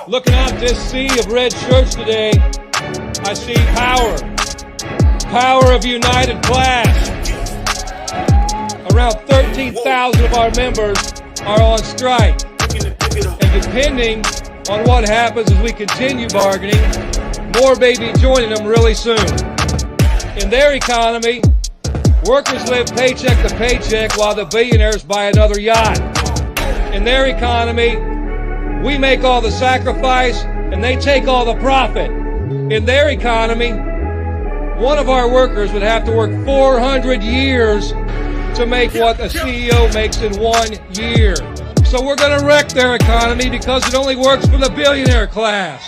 Looking out this sea of red shirts today, I see power. Power of united class. Around 13,000 of our members are on strike. And depending on what happens as we continue bargaining, more may be joining them really soon. In their economy, workers live paycheck to paycheck while the billionaires buy another yacht. In their economy, we make all the sacrifice and they take all the profit. In their economy, one of our workers would have to work 400 years to make what a CEO makes in 1 year. So we're going to wreck their economy because it only works for the billionaire class.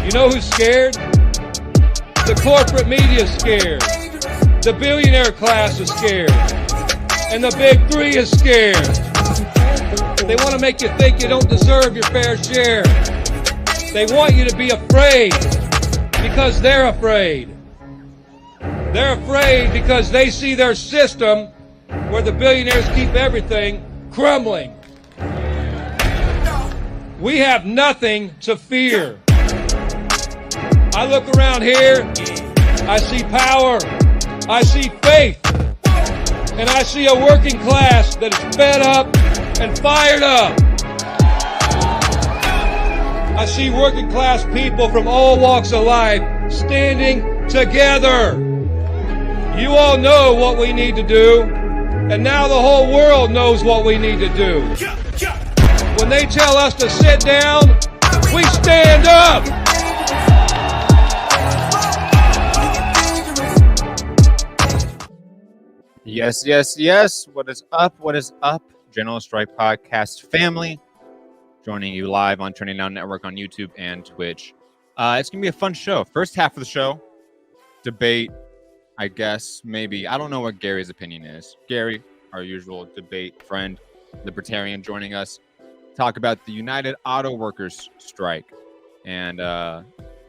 You know who's scared? The corporate media is scared. The billionaire class is scared. And the big three is scared. They want to make you think you don't deserve your fair share. They want you to be afraid because they're afraid. They're afraid because they see their system, where the billionaires keep everything, crumbling. We have nothing to fear. I look around here, I see power, I see faith, and I see a working class that is fed up and fired up. I see working class people from all walks of life standing together. You all know what we need to do, and now the whole world knows what we need to do. When they tell us to sit down, we stand up. Yes, yes, yes. What is up? What is up? General Strike Podcast family. Joining you live on Turning Down Network on YouTube and Twitch. It's going to be a fun show. First half of the show, debate, I guess, maybe. I don't know what Gary's opinion is. Gary, our usual debate friend, libertarian, joining us. Talk about the United Auto Workers strike. And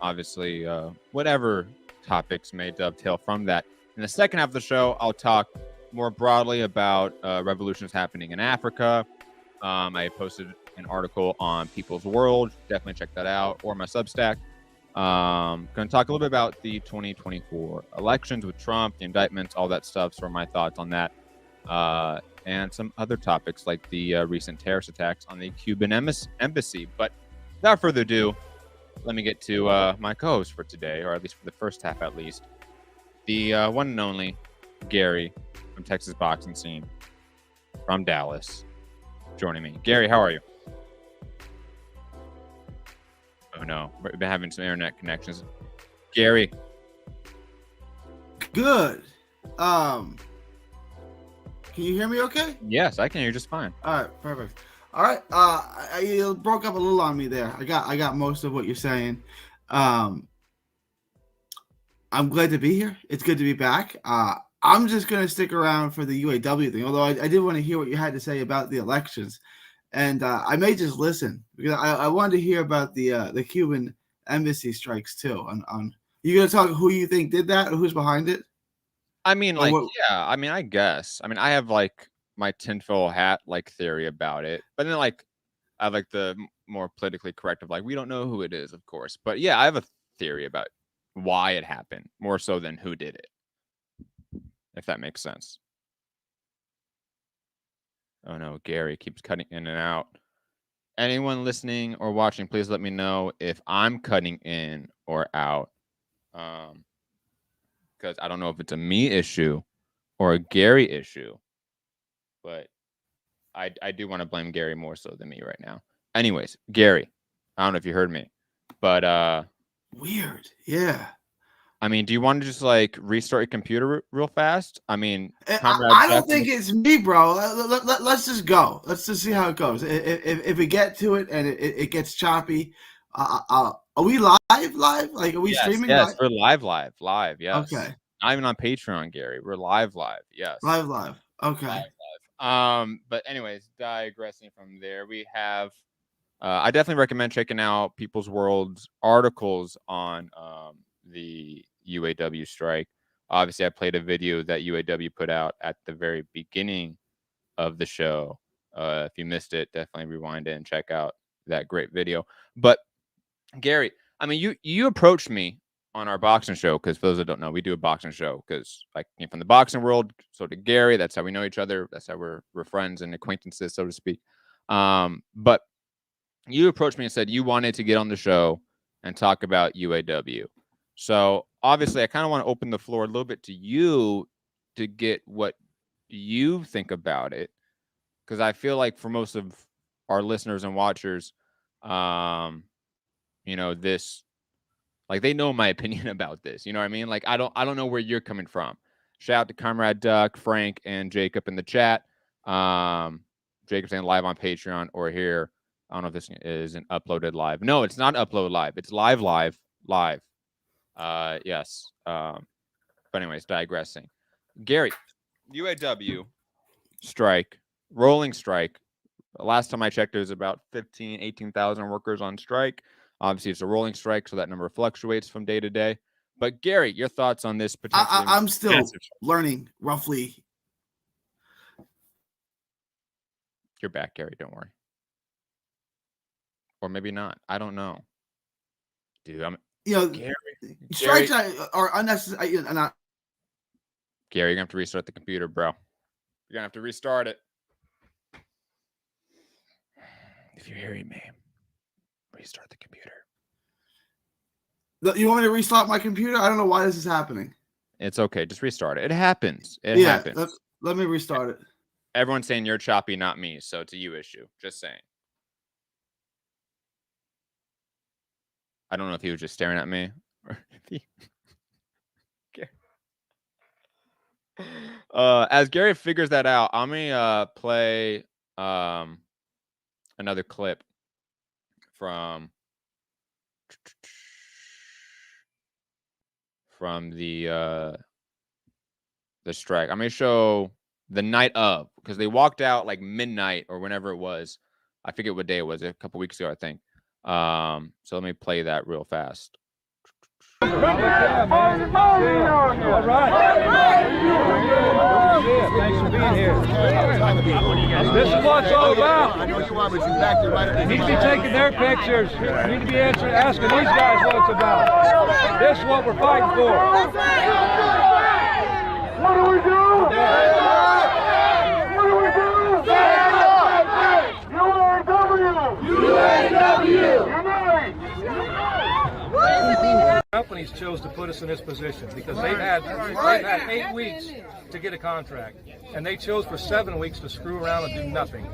obviously, whatever topics may dovetail from that. In the second half of the show, I'll talk more broadly about revolutions happening in Africa. I posted an article on People's World. Definitely check that out, or my Substack. Going to talk a little bit about the 2024 elections with Trump, the indictments, all that stuff. So my thoughts on that, and some other topics like the recent terrorist attacks on the Cuban embassy. But without further ado, let me get to my co-host for today, or at least for the first half at least. The one and only Gary from Texas Boxing Scene from Dallas joining me. Gary, how are you? Oh no, we've been having some internet connections. Gary. Good. Can you hear me okay? Yes, I can hear you just fine. All right, perfect. All right. You broke up a little on me there. I got most of what you're saying. I'm glad to be here. It's good to be back. I'm just going to stick around for the UAW thing, although I did want to hear what you had to say about the elections. And I may just listen because I wanted to hear about the Cuban embassy strikes too. On you going to talk who you think did that or who's behind it? I mean, yeah. I mean, I guess. I mean, I have like my tinfoil hat like theory about it, but then like I have like the more politically correct of like we don't know who it is, of course. But yeah, I have a theory about why it happened more so than who did it, if that makes sense. Oh no, Gary keeps cutting in and out. Anyone listening or watching, please let me know if I'm cutting in or out. Because I don't know if it's a me issue or a Gary issue. But I do want to blame Gary more so than me right now. Anyways, Gary, I don't know if you heard me. But weird. Yeah. I mean, do you want to just like restart your computer real fast? I mean, I don't think it's me, bro. Let's just go. Let's just see how it goes. If we get to it and it gets choppy, are we live? Like, are we streaming? Yes, we're live. Yes. Okay. Not even on Patreon, Gary. We're live. Yes. Live. Okay. Live. But anyways, digressing from there, we have. I definitely recommend checking out People's World's articles on the UAW strike. Obviously, I played a video that UAW put out at the very beginning of the show If you missed it, definitely rewind it and check out that great video. But Gary, I mean, you approached me on our boxing show, because for those that don't know, we do a boxing show because I came from the boxing world. So did Gary. That's how we know each other. That's how we're friends and acquaintances, so to speak. But you approached me and said you wanted to get on the show and talk about UAW. So obviously, I kind of want to open the floor a little bit to you to get what you think about it, because I feel like for most of our listeners and watchers, this, like, they know my opinion about this. You know what I mean? Like, I don't know where you're coming from. Shout out to Comrade Duck, Frank, and Jacob in the chat. Jacob saying live on Patreon or here. I don't know if this is an uploaded live. No, it's not upload live. It's live. Yes. But anyways, digressing. Gary, UAW strike, rolling strike. Last time I checked, there was about 18,000 workers on strike. Obviously, it's a rolling strike, so that number fluctuates from day to day. But Gary, your thoughts on this potentially? I'm still learning roughly. You're back, Gary. Don't worry. Or maybe not. I don't know. Dude, Gary, strikes are unnecessary. Not. Gary, you're gonna have to restart the computer, bro. You're gonna have to restart it. If you're hearing me, restart the computer. You want me to restart my computer? I don't know why this is happening. It's okay. Just restart it. It happens. It happens. Let me restart it. Everyone's saying you're choppy, not me. So it's a you issue. Just saying. I don't know if he was just staring at me or if he... As Gary figures that out, I'm gonna play another clip from the strike. I'm gonna show the night of, because they walked out like midnight or whenever it was. I forget what day it was, a couple weeks ago, I think. So let me play that real fast. All right. Thanks for being here. This is what it's all about. I know you are, but you backed it right up. You need to be taking their pictures. You need to be asking these guys what it's about. This is what we're fighting for. What do we do? What do we do? UAW! Companies chose to put us in this position because they've had 8 weeks to get a contract, and they chose for 7 weeks to screw around and do nothing.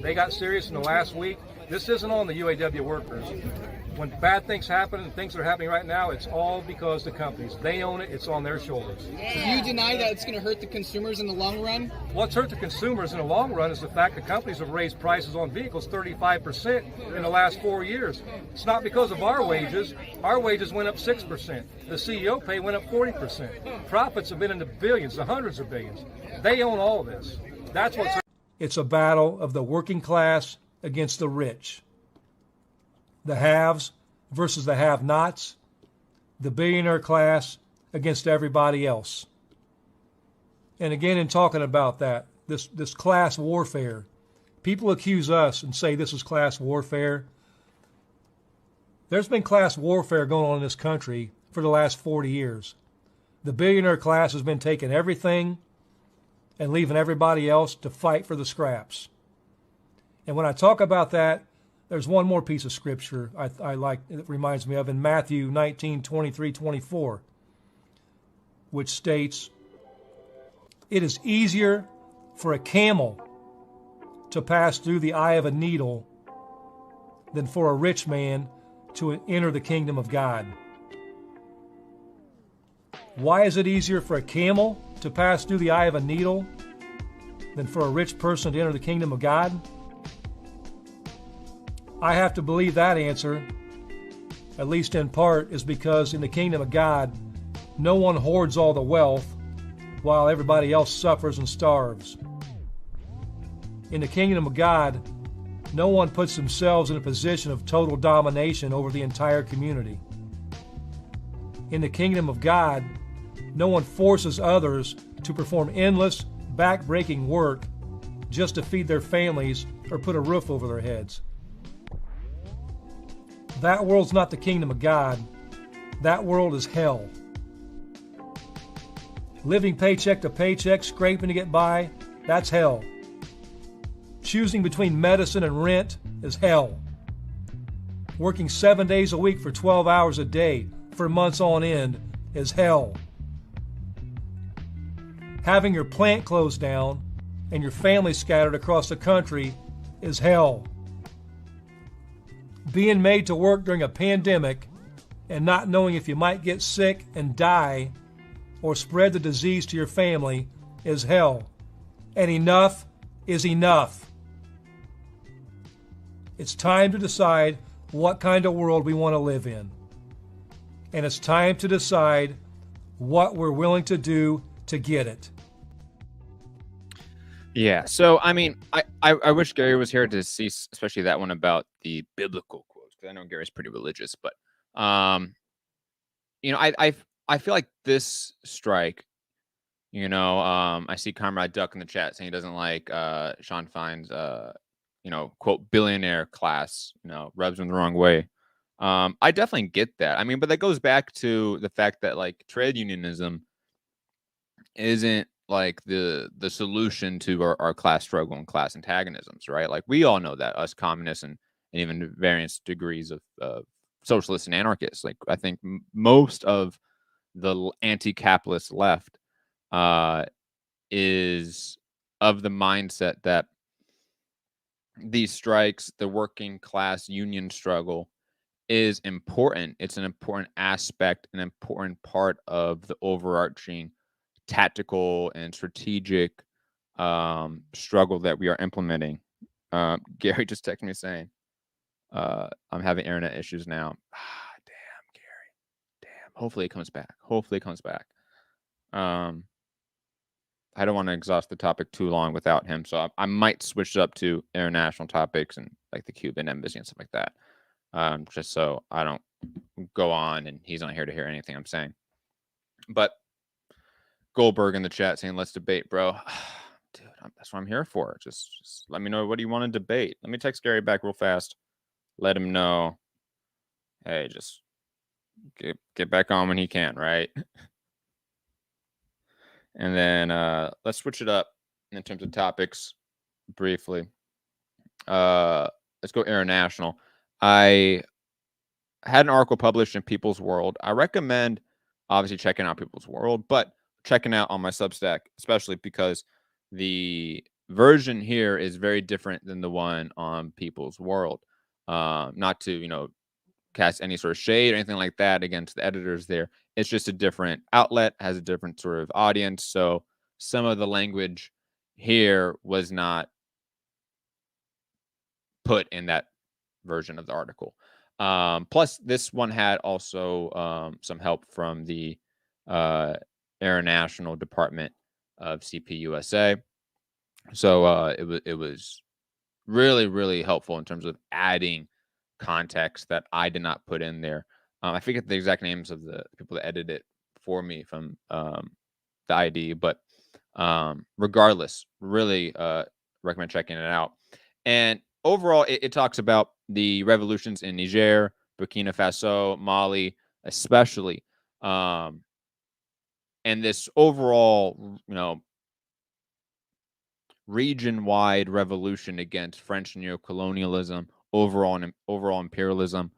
They got serious in the last week. This isn't on the UAW workers. When bad things happen and things that are happening right now, it's all because the companies. They own it. It's on their shoulders. Do you deny that it's going to hurt the consumers in the long run? What's hurt the consumers in the long run is the fact that companies have raised prices on vehicles 35% in the last 4 years. It's not because of our wages. Our wages went up 6%. The CEO pay went up 40%. Profits have been in the billions, the hundreds of billions. They own all this. That's what's hurt. It's a battle of the working class against the rich. The haves versus the have-nots, the billionaire class against everybody else. And again, in talking about that, this class warfare, people accuse us and say this is class warfare. There's been class warfare going on in this country for the last 40 years. The billionaire class has been taking everything and leaving everybody else to fight for the scraps. And when I talk about that, there's one more piece of scripture I like, it reminds me of in Matthew 19:23-24, which states, "It is easier for a camel to pass through the eye of a needle than for a rich man to enter the kingdom of God." Why is it easier for a camel to pass through the eye of a needle than for a rich person to enter the kingdom of God? I have to believe that answer, at least in part, is because in the kingdom of God, no one hoards all the wealth while everybody else suffers and starves. In the kingdom of God, no one puts themselves in a position of total domination over the entire community. In the kingdom of God, no one forces others to perform endless, back-breaking work just to feed their families or put a roof over their heads. That world's not the kingdom of God. That world is hell. Living paycheck to paycheck, scraping to get by, that's hell. Choosing between medicine and rent is hell. Working 7 days a week for 12 hours a day for months on end is hell. Having your plant closed down and your family scattered across the country is hell. Being made to work during a pandemic and not knowing if you might get sick and die or spread the disease to your family is hell. And enough is enough. It's time to decide what kind of world we want to live in. And it's time to decide what we're willing to do to get it. Yeah. So, I mean, I wish Gary was here to see, especially that one about the biblical quotes, because I know Gary's pretty religious, but, you know, I feel like this strike, you know, I see Comrade Duck in the chat saying he doesn't like Sean Fine's, you know, quote, billionaire class, you know, rubs him the wrong way. I definitely get that. I mean, but that goes back to the fact that like trade unionism isn't like the solution to our class struggle and class antagonisms, right? Like we all know that, us communists and even various degrees of socialists and anarchists. Like I think most of the anti-capitalist left is of the mindset that these strikes, the working class union struggle, is important. It's an important aspect, an important part of the overarching tactical and strategic struggle that we are implementing. Gary just texted me saying, I'm having internet issues now. Damn, Gary. Damn. Hopefully it comes back. Hopefully it comes back. I don't want to exhaust the topic too long without him, so I might switch it up to international topics and like the Cuban embassy and stuff like that. Just so I don't go on and he's not here to hear anything I'm saying. But Goldberg in the chat saying, let's debate, bro. Dude, that's what I'm here for. Just let me know what you want to debate. Let me text Gary back real fast. Let him know, hey, just get back on when he can, right? And then let's switch it up in terms of topics briefly. Let's go international. I had an article published in People's World. I recommend obviously checking out People's World, but checking out on my Substack, especially because the version here is very different than the one on People's World. Not to, you know, cast any sort of shade or anything like that against the editors there. It's just a different outlet, has a different sort of audience. So some of the language here was not put in that version of the article. Plus, this one had also some help from the International Department of CPUSA. So it was really, really helpful in terms of adding context that I did not put in there. I forget the exact names of the people that edited it for me from the ID, but regardless, really recommend checking it out. And overall, it talks about the revolutions in Niger, Burkina Faso, Mali, especially, and this overall, you know, region-wide revolution against French neocolonialism, overall imperialism.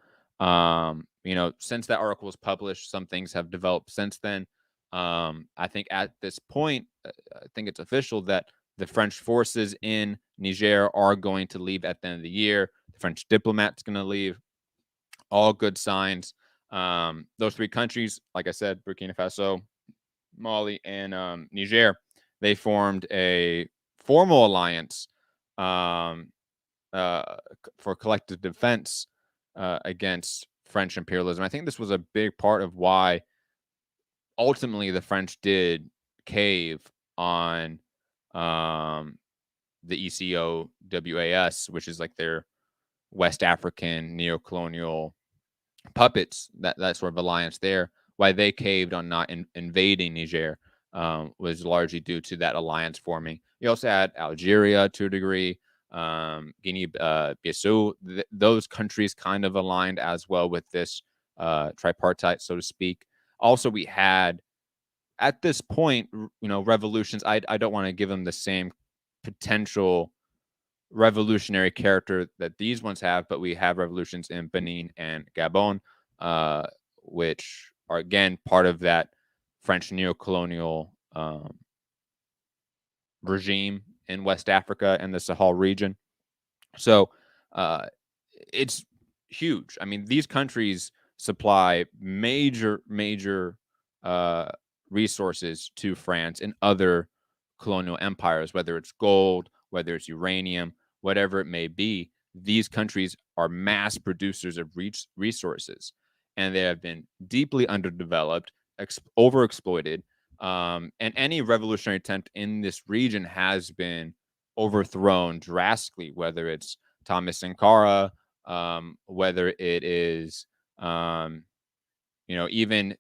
You know, since that article was published, some things have developed since then. I think at this point, I think it's official that the French forces in Niger are going to leave at the end of the year. The French diplomat's going to leave. All good signs. Those three countries, like I said, Burkina Faso, Mali, and Niger, they formed a formal alliance for collective defense against French imperialism. I think this was a big part of why ultimately the French did cave on the ECOWAS, which is like their West African neocolonial puppets, that sort of alliance there. Why they caved on not invading Niger was largely due to that alliance forming. You also had Algeria to a degree, Guinea-Bissau. Those countries kind of aligned as well with this tripartite, so to speak. Also, we had at this point, revolutions. I don't want to give them the same potential revolutionary character that these ones have, but we have revolutions in Benin and Gabon, which are again part of that French neocolonial regime in West Africa and the Sahel region. So it's huge. I mean, these countries supply major resources to France and other colonial empires, whether it's gold, whether it's uranium, whatever it may be. These countries are mass producers of resources, and they have been deeply underdeveloped, overexploited, and any revolutionary attempt in this region has been overthrown drastically, whether it's Thomas Sankara, whether it is even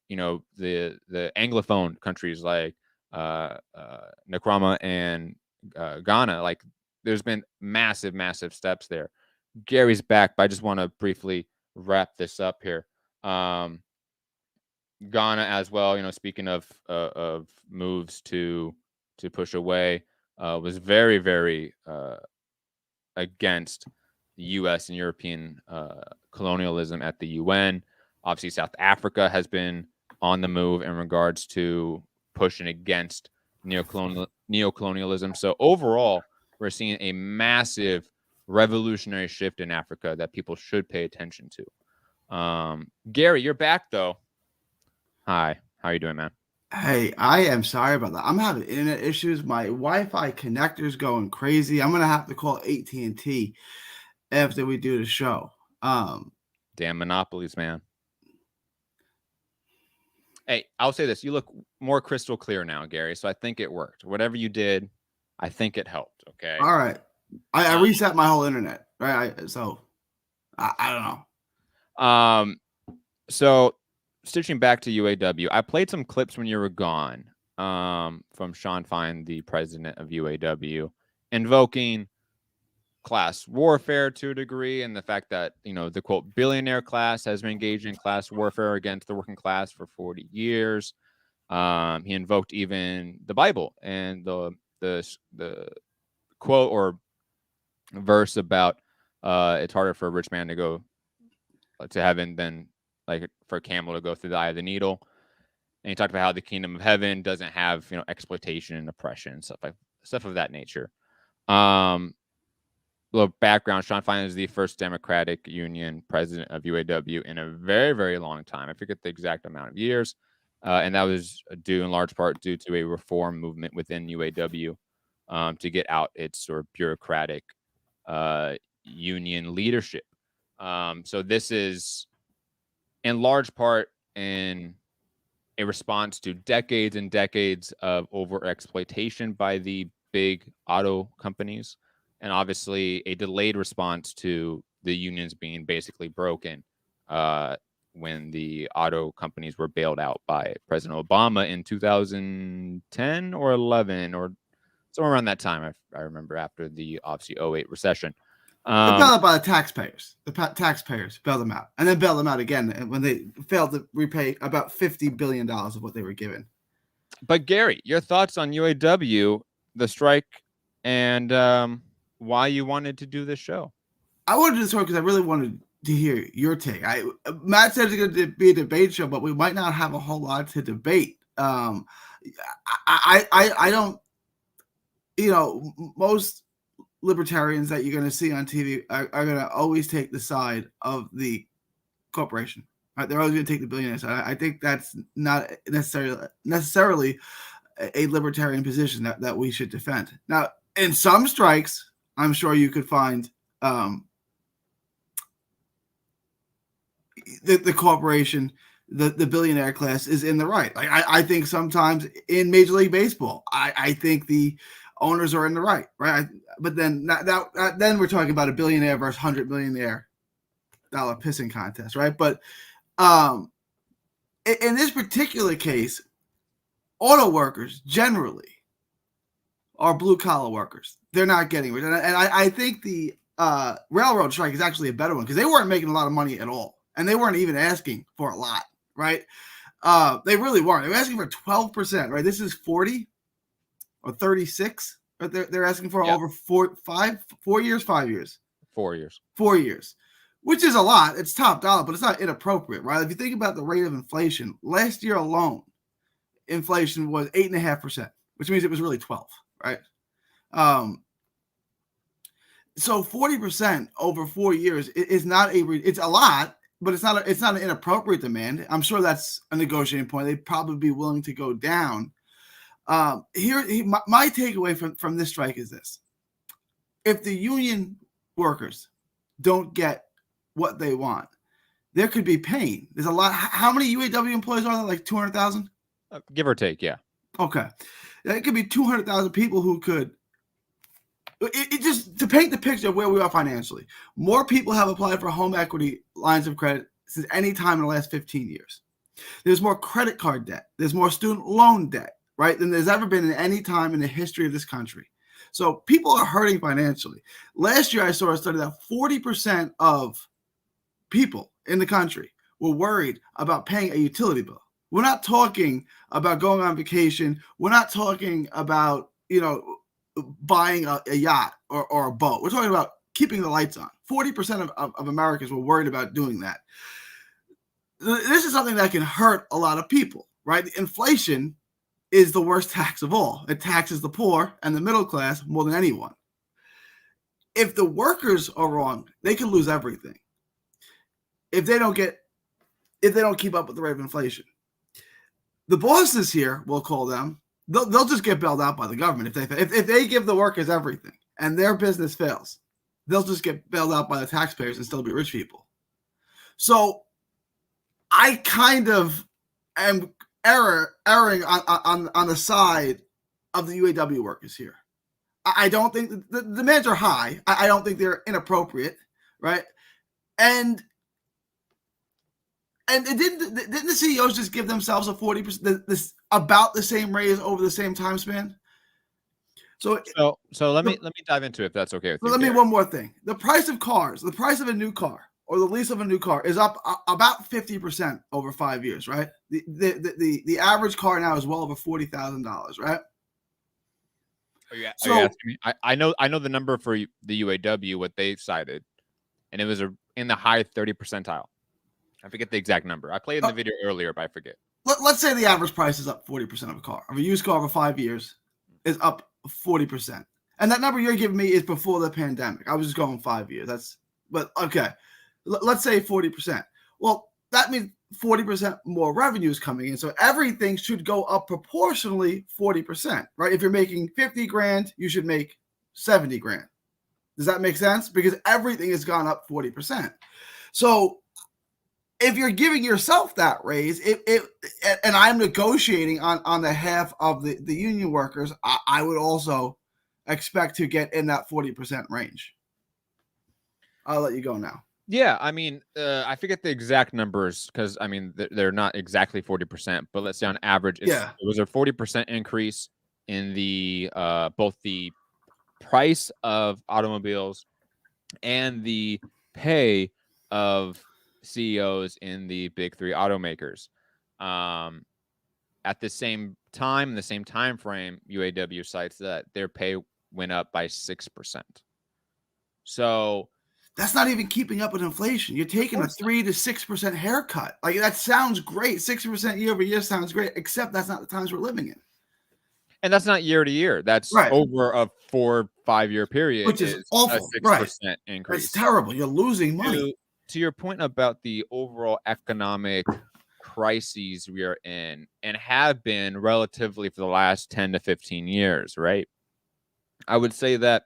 the Anglophone countries like Nkrumah and Ghana. Like, there's been massive steps there. Gary's back, but I just want to briefly wrap this up here. Ghana as well, speaking of moves to push away, was very against the U.S. and European colonialism at the UN. Obviously, South Africa has been on the move in regards to pushing against neocolonialism. So overall, we're seeing a massive revolutionary shift in Africa that people should pay attention to. Gary, you're back though. Hi, how are you doing, man? Hey, I am sorry about that. I'm having internet issues. My Wi-Fi connector's going crazy. I'm gonna have to call AT&T after we do the show. Damn monopolies, man. Hey, I'll say this. You look more crystal clear now, Gary. So I think it worked. Whatever you did, I think it helped. Okay. All right. I reset my whole internet. Right. I don't know. So stitching back to UAW, I played some clips when you were gone from Sean Fine, the president of UAW, invoking class warfare to a degree, and the fact that the quote billionaire class has been engaged in class warfare against the working class for 40 years. He invoked even the Bible and the quote or verse about it's harder for a rich man to go to heaven than like for a camel to go through the eye of the needle. And he talked about how the kingdom of heaven doesn't have exploitation and oppression and stuff of that nature. Little background: Sean Fine is the first Democratic Union president of UAW in a very long time. I forget the exact amount of years, and that was due in large part due to a reform movement within UAW to get out its sort of bureaucratic union leadership. So this is in large part in a response to decades and decades of overexploitation by the big auto companies, and obviously a delayed response to the unions being basically broken when the auto companies were bailed out by President Obama in 2010 or 11 or somewhere around that time. I remember after the obviously 08 recession. They bailed out by the taxpayers. The taxpayers bailed them out, and then bailed them out again when they failed to repay about $50 billion of what they were given. But Gary, your thoughts on UAW, the strike, and why you wanted to do this show? I wanted to do this show because I really wanted to hear your take. Matt said it's going to be a debate show, but we might not have a whole lot to debate. I don't, most libertarians that you're going to see on TV are going to always take the side of the corporation. Right? They're always going to take the billionaires. I think that's not necessarily a libertarian position that we should defend. Now, in some strikes, I'm sure you could find the corporation, the billionaire class is in the right. Like I think sometimes in Major League Baseball, I think the owners are in the right, right? But then then we're talking about a billionaire versus $100 million pissing contest, right? But in this particular case, auto workers generally are blue collar workers. They're not getting rich. And I think the railroad strike is actually a better one because they weren't making a lot of money at all. And they weren't even asking for a lot, right? They really weren't. They were asking for 12%, right? This is 40 or 36. But they're asking for over 4 years, 5 years. 4 years. 4 years, which is a lot. It's top dollar, but it's not inappropriate, right? If you think about the rate of inflation, last year alone, inflation was 8.5%, which means it was really 12, right? So 40% over 4 years is not it's a lot, but it's not an inappropriate demand. I'm sure that's a negotiating point. They'd probably be willing to go down. My takeaway from this strike is this: if the union workers don't get what they want, there could be pain. There's a lot. How many UAW employees are there? Like 200,000? Give or take, yeah. Okay. It could be 200,000 people who could. It just to paint the picture of where we are financially. More people have applied for home equity lines of credit since any time in the last 15 years. There's more credit card debt. There's more student loan debt, right, than there's ever been in any time in the history of this country. So people are hurting financially. Last year, I saw a study that 40% of people in the country were worried about paying a utility bill. We're not talking about going on vacation. We're not talking about, buying a yacht or a boat. We're talking about keeping the lights on. 40% of Americans were worried about doing that. This is something that can hurt a lot of people, right? Inflation is the worst tax of all. It taxes the poor and the middle class more than anyone. If the workers are wrong, they can lose everything. If they don't keep up with the rate of inflation. The bosses here, we'll call them, they'll just get bailed out by the government. If they give the workers everything and their business fails, they'll just get bailed out by the taxpayers and still be rich people. So I kind of am erring on the side of the UAW workers here. I don't think the demands are high. I don't think they're inappropriate, right? And didn't the CEOs just give themselves a 40% about the same raise over the same time span? So let me dive into it if that's okay with you. Let me one more thing. The price of cars, the price of a new car or the lease of a new car is up about 50% over 5 years, right? The average car now is well over $40,000, right? Are you asking me? I know the number for the UAW, what they cited, and it was in the high 30 percentile. I forget the exact number. I played in the video earlier, but I forget. Let's say the average price is up 40% of a car. Of a used car over 5 years is up 40%. And that number you're giving me is before the pandemic. I was just going 5 years. But okay. Let's say 40%. Well, that means 40% more revenue is coming in. So everything should go up proportionally 40%, right? If you're making 50 grand, you should make 70 grand. Does that make sense? Because everything has gone up 40%. So if you're giving yourself that raise, and I'm negotiating on the half of the union workers, I would also expect to get in that 40% range. I'll let you go now. Yeah, I mean, I forget the exact numbers because, I mean, they're not exactly 40%, but let's say on average, it was a 40% increase in the both the price of automobiles and the pay of CEOs in the big three automakers. At the same time, in the same time frame, UAW cites that their pay went up by 6%. So that's not even keeping up with inflation. You're taking a 3 to 6% haircut. Like, that sounds great. 6% year over year sounds great, except that's not the times we're living in. And that's not year to year. That's over a 4-5 year period, which is awful. A 6% increase. It's terrible. You're losing money. To your point about the overall economic crises we are in and have been relatively for the last 10 to 15 years, right? I would say that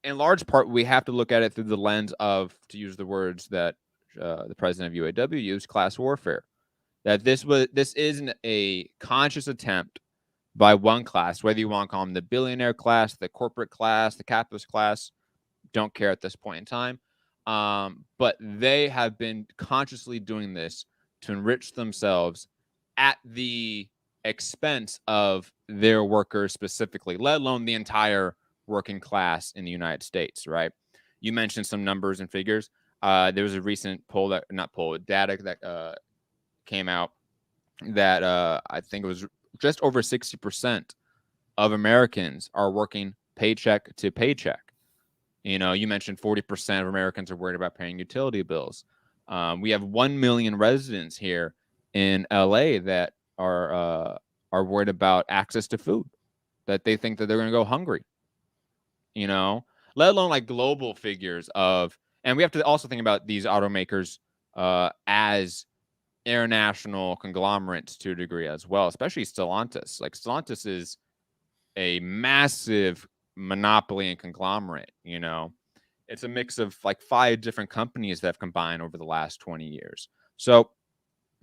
in large part, we have to look at it through the lens of, to use the words that the president of UAW used, class warfare. That this isn't a conscious attempt by one class, whether you want to call them the billionaire class, the corporate class, the capitalist class, don't care at this point in time. But they have been consciously doing this to enrich themselves at the expense of their workers specifically, let alone the entire working class in the United States, right? You mentioned some numbers and figures. There was a recent data that came out that I think it was just over 60% of Americans are working paycheck to paycheck. You know, you mentioned 40% of Americans are worried about paying utility bills. We have 1 million residents here in LA that are worried about access to food, that they think that they're going to go hungry. You know, let alone like global figures of, and we have to also think about these automakers as international conglomerates to a degree as well, especially Stellantis. Like Stellantis is a massive monopoly and conglomerate. You know, it's a mix of like 5 different companies that have combined over the last 20 years. So,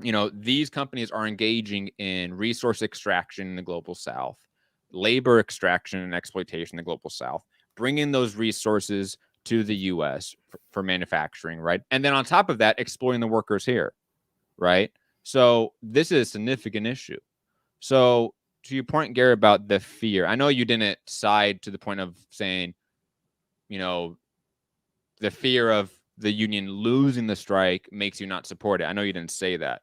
you know, these companies are engaging in resource extraction in the global south, labor extraction and exploitation in the global south, bringing those resources to the U.S. for manufacturing, right? And then on top of that, exploiting the workers here, right? So this is a significant issue. So to your point, Gary, about the fear, I know you didn't side to the point of saying, you know, the fear of the union losing the strike makes you not support it. I know you didn't say that,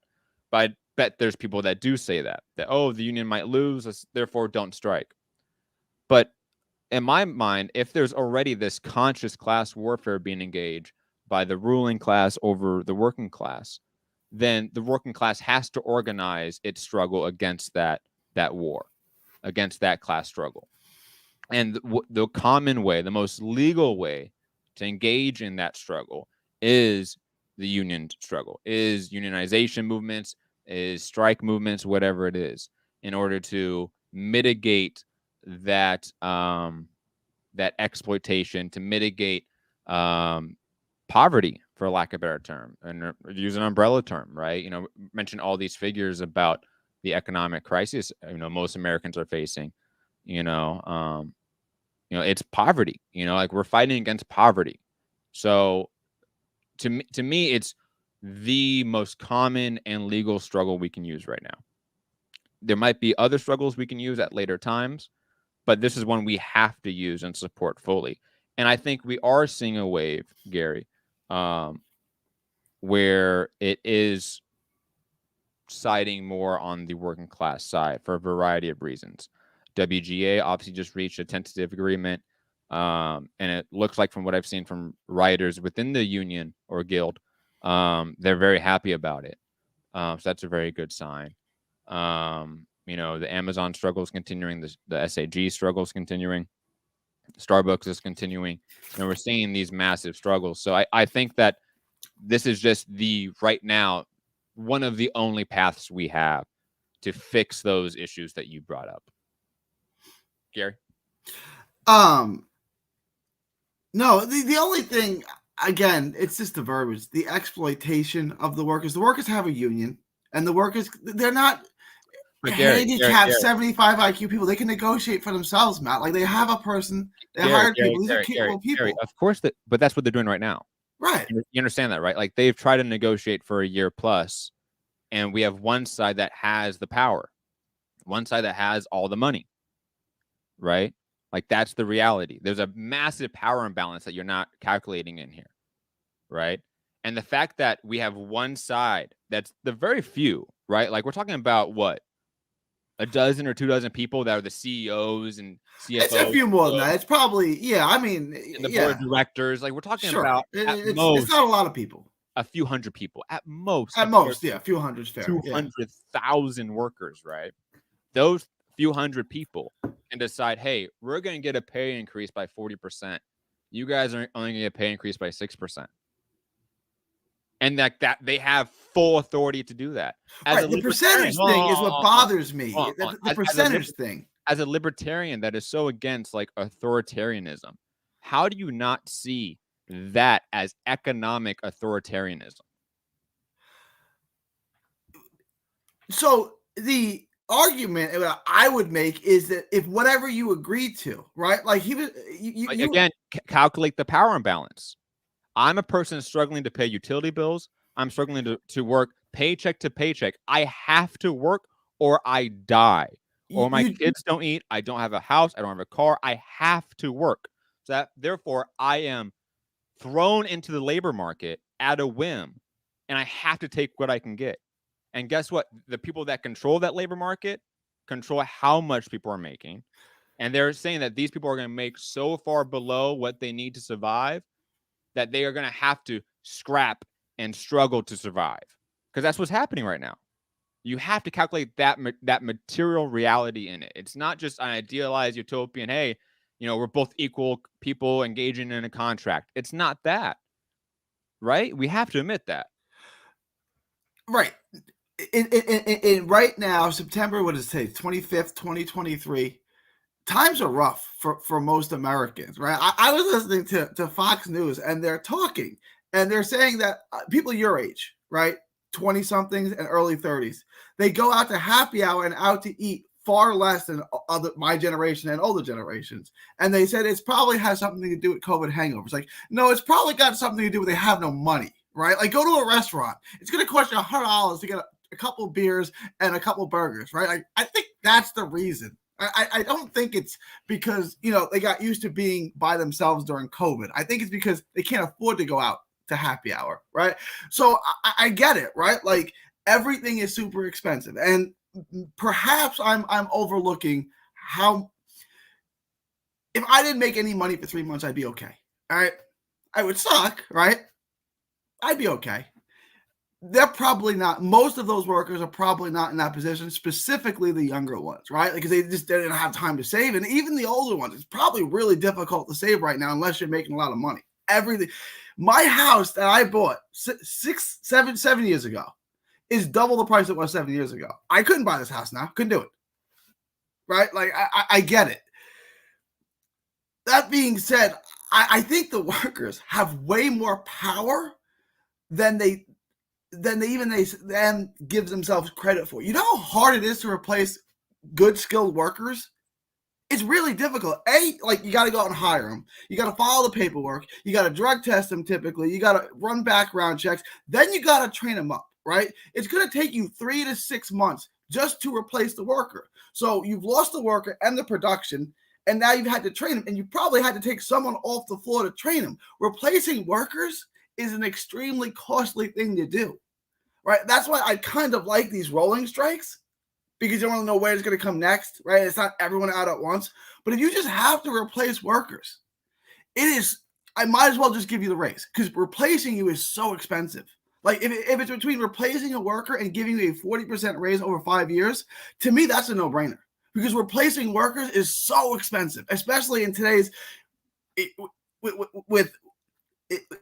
but I bet there's people that do say that, oh, the union might lose, therefore don't strike. But in my mind, if there's already this conscious class warfare being engaged by the ruling class over the working class, then the working class has to organize its struggle against that war, against that class struggle. And the common way, the most legal way to engage in that struggle is the union struggle, is unionization movements, is strike movements, whatever it is, in order to mitigate that that exploitation, to mitigate poverty, for lack of a better term, and use an umbrella term, right? You know, mention all these figures about the economic crisis, you know, most Americans are facing. You know, it's poverty. You know, like we're fighting against poverty. So to me, it's the most common and legal struggle we can use right now. There might be other struggles we can use at later times, but this is one we have to use and support fully. And I think we are seeing a wave, Gary, where it is siding more on the working class side for a variety of reasons. WGA obviously just reached a tentative agreement, and it looks like, from what I've seen from writers within the union or guild, they're very happy about it. So that's a very good sign. You know, the Amazon struggle is continuing, the SAG struggle is continuing, Starbucks is continuing, and we're seeing these massive struggles. So I think that this is just right now, one of the only paths we have to fix those issues that you brought up. Gary? No, the only thing, again, it's just the verbiage, the exploitation of the workers. The workers have a union, and the workers, they're not handicapped 75 IQ people. They can negotiate for themselves, Matt. Like, they have a person, they hired people. These are capable people. Of course, but that's what they're doing right now. Right. You understand that, right? Like, they've tried to negotiate for a year plus, and we have one side that has the power, one side that has all the money, right? Like, that's the reality. There's a massive power imbalance that you're not calculating in here, right? And the fact that we have one side that's the very few, right? Like, we're talking about what? A dozen or 2 dozen people that are the CEOs and CFOs. It's a few more than that. It's probably, I mean, and the board of directors. Like, we're talking about it's not a lot of people. A few hundred people at most. At most, a few hundred's fair. 200,000 workers, right? Those few hundred people can decide, hey, we're going to get a pay increase by 40%. You guys are only going to get a pay increase by 6%. And that they have full authority to do that. The percentage thing is what bothers me. The percentage thing. As a libertarian that is so against like authoritarianism, how do you not see that as economic authoritarianism? So the argument I would make is that if whatever you agreed to, right? Like calculate the power imbalance. I'm a person struggling to pay utility bills. I'm struggling to work paycheck to paycheck. I have to work or I die, or my You- kids don't eat. I don't have a house. I don't have a car. I have to work. So that therefore I am thrown into the labor market at a whim, and I have to take what I can get. And guess what? The people that control that labor market control how much people are making. And they're saying that these people are going to make so far below what they need to survive that they are going to have to scrap and struggle to survive. Because that's what's happening right now. You have to calculate that material reality in it. It's not just an idealized utopian, hey, we're both equal people engaging in a contract. It's not that, right? We have to admit that. Right. In right now, September, what is it say, 25th, 2023, times are rough for most Americans, right? I was listening to Fox News, and they're talking, and they're saying that people your age, right, 20-somethings and early 30s, they go out to happy hour and out to eat far less than my generation and older generations. And they said it's probably has something to do with COVID hangovers. Like, no, it's probably got something to do with they have no money, right? Like, go to a restaurant. It's going to cost you $100 to get a couple beers and a couple burgers, right? Like, I think that's the reason. I don't think it's because, they got used to being by themselves during COVID. I think it's because they can't afford to go out to happy hour, right? So I get it, right? Like, everything is super expensive. And perhaps I'm overlooking how, if I didn't make any money for 3 months, I'd be okay. All right. I would suck, right? I'd be okay. They're probably not. Most of those workers are probably not in that position, specifically the younger ones, right? Because they just didn't have time to save. And even the older ones, it's probably really difficult to save right now unless you're making a lot of money. Everything. My house that I bought 7 years ago is double the price it was 7 years ago. I couldn't buy this house now. Couldn't do it. Right? Like, I get it. That being said, I think the workers have way more power than they give themselves credit for. You know how hard it is to replace good skilled workers? It's really difficult. Like, you got to go out and hire them. You got to follow the paperwork. You got to drug test them typically. You got to run background checks. Then you got to train them up, right? It's going to take you 3 to 6 months just to replace the worker. So you've lost the worker and the production, and now you've had to train them, and you probably had to take someone off the floor to train them. Replacing workers is an extremely costly thing to do, right? That's why I kind of like these rolling strikes, because you don't know where it's going to come next, right? It's not everyone out at once. But if you just have to replace workers, I might as well just give you the raise, because replacing you is so expensive. Like, if it's between replacing a worker and giving you a 40% raise over 5 years, to me, that's a no-brainer, because replacing workers is so expensive, especially in today's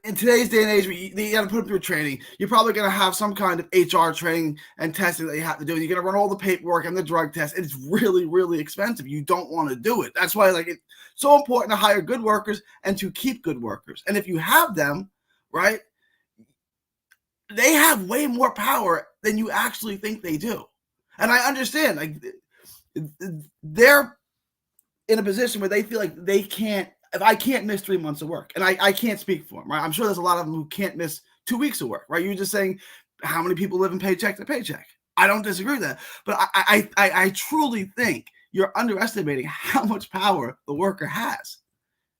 in today's day and age, you got to put them through training. You're probably going to have some kind of HR training and testing that you have to do. You're going to run all the paperwork and the drug test. It's really, really expensive. You don't want to do it. That's why, like, it's so important to hire good workers and to keep good workers. And if you have them, right, they have way more power than you actually think they do. And I understand, like, they're in a position where they feel like they can't. If I can't miss 3 months of work, and I can't speak for them, right? I'm sure there's a lot of them who can't miss 2 weeks of work, right? You're just saying how many people live in paycheck to paycheck. I don't disagree with that, but I truly think you're underestimating how much power the worker has.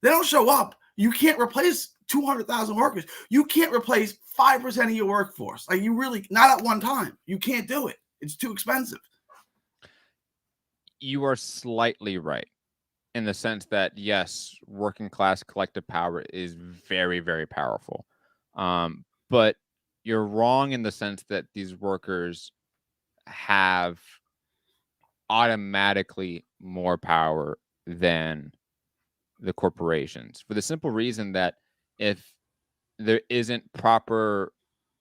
They don't show up. You can't replace 200,000 workers. You can't replace 5% of your workforce. Like, you really, not at one time. You can't do it. It's too expensive. You are slightly right, in the sense that, yes, working class collective power is very, very powerful. But you're wrong in the sense that these workers have automatically more power than the corporations, for the simple reason that if there isn't proper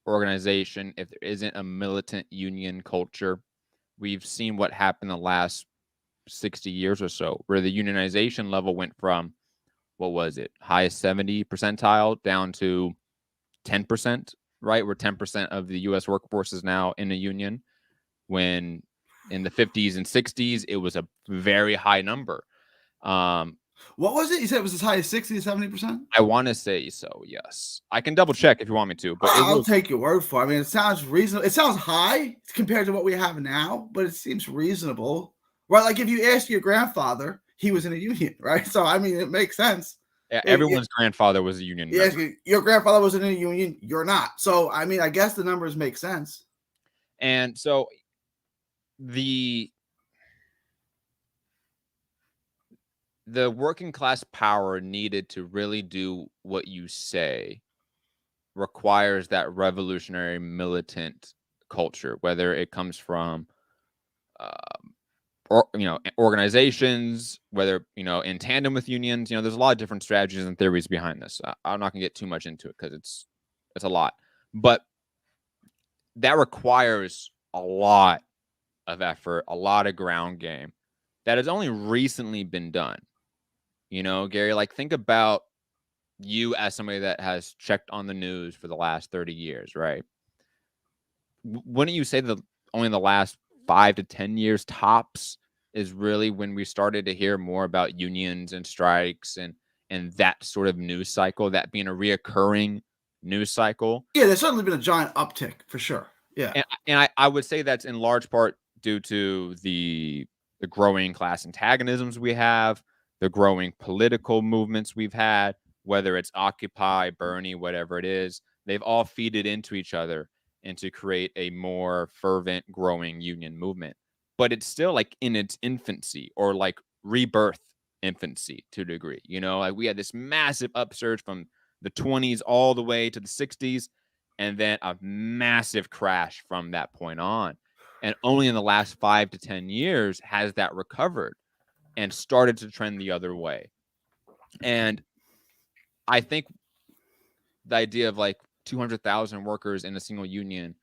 organization, if there isn't a militant union culture, we've seen what happened the last 60 years or so, where the unionization level went from, what was it, highest 70 percentile down to 10%, right? Where 10% of the U.S. workforce is now in a union, when in the 50s and 60s, it was a very high number. What was it? You said it was as high as 60 to 70%? I want to say so, yes. I can double check if you want me to, but I'll take your word for it. I mean, it sounds reasonable. It sounds high compared to what we have now, but it seems reasonable. Right? Like if you ask your grandfather, he was in a union, right? So, I mean, it makes sense. everyone's grandfather was a union member. Yes, your grandfather was in a union, you're not. So, I mean, I guess the numbers make sense. And so the working class power needed to really do what you say requires that revolutionary militant culture, whether it comes from organizations, whether in tandem with unions. There's a lot of different strategies and theories behind this. I'm not gonna get too much into it because it's a lot, but that requires a lot of effort, a lot of ground game that has only recently been done. Gary, like think about you as somebody that has checked on the news for the last 30 years, right? Wouldn't you say that only the last 5 to 10 years tops is really when we started to hear more about unions and strikes and that sort of news cycle, that being a reoccurring news cycle? Yeah, there's certainly been a giant uptick for sure. Yeah. And I would say that's in large part due to the growing class antagonisms we have, the growing political movements we've had, whether it's Occupy, Bernie, whatever it is. They've all feeded into each other and to create a more fervent, growing union movement. But it's still like in its infancy, or like rebirth infancy to a degree. Like we had this massive upsurge from the 20s all the way to the 60s, and then a massive crash from that point on. And only in the last 5 to 10 years has that recovered and started to trend the other way. And I think the idea of like 200,000 workers in a single union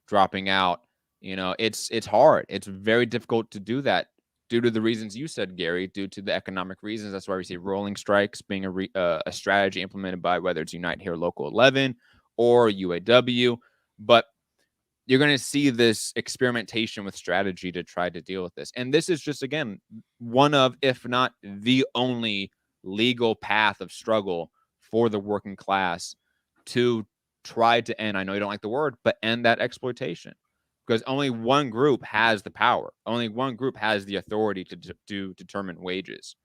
dropping out, it's hard. It's very difficult to do that due to the reasons you said, Gary, due to the economic reasons. That's why we see rolling strikes being a strategy implemented by whether it's Unite Here Local 11 or UAW. But you're going to see this experimentation with strategy to try to deal with this. And this is just, again, one of, if not the only legal path of struggle for the working class to try to end, I know you don't like the word, but end that exploitation. Because only one group has the power. Only one group has the authority to determine wages.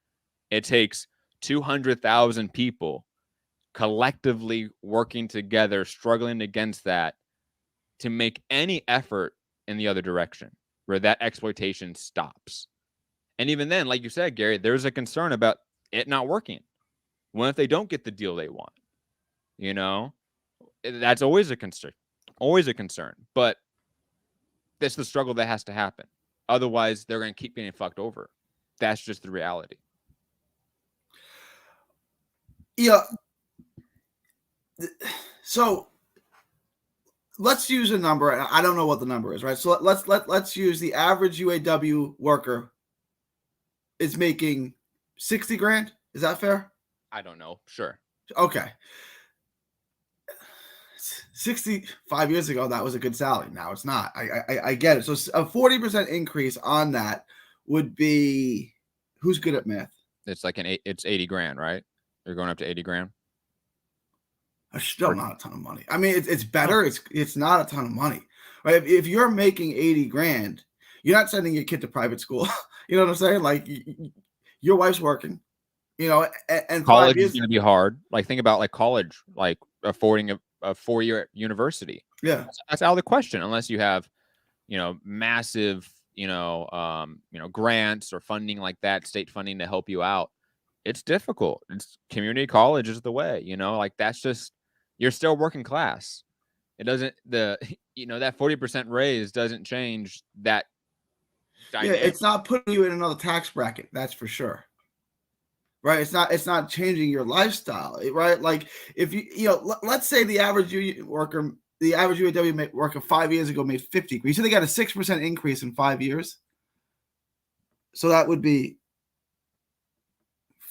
It takes 200,000 people collectively working together, struggling against that, to make any effort in the other direction where that exploitation stops. And even then, like you said, Gary, there's a concern about it not working. What if they don't get the deal they want? That's always a concern. But that's the struggle that has to happen. Otherwise, they're going to keep getting fucked over. That's just the reality. Yeah. So let's use a number. I don't know what the number is, right? So let's use the average UAW worker is making 60 grand. Is that fair? I don't know. Sure. Okay. 65 years ago, that was a good salary. Now it's not. I get it. So a 40% increase on that would be, who's good at math? It's like it's 80 grand, right? You're going up to 80 grand. It's still not a ton of money. I mean, it's better. It's not a ton of money, right? If you're making 80 grand, you're not sending your kid to private school. You know what I'm saying? Like your wife's working, and college is going to be hard. Like think about like college, like affording a 4-year university. Yeah, that's out of the question unless you have, massive, grants or funding like that, state funding to help you out. It's difficult. It's community college is the way. Like that's just, you're still working class. It doesn't that 40% raise doesn't change that dynamic. Yeah, it's not putting you in another tax bracket. That's for sure. Right. It's not changing your lifestyle. Right. Like if let's say the average UAW worker 5 years ago made 50. You said they got a 6% increase in 5 years. So that would be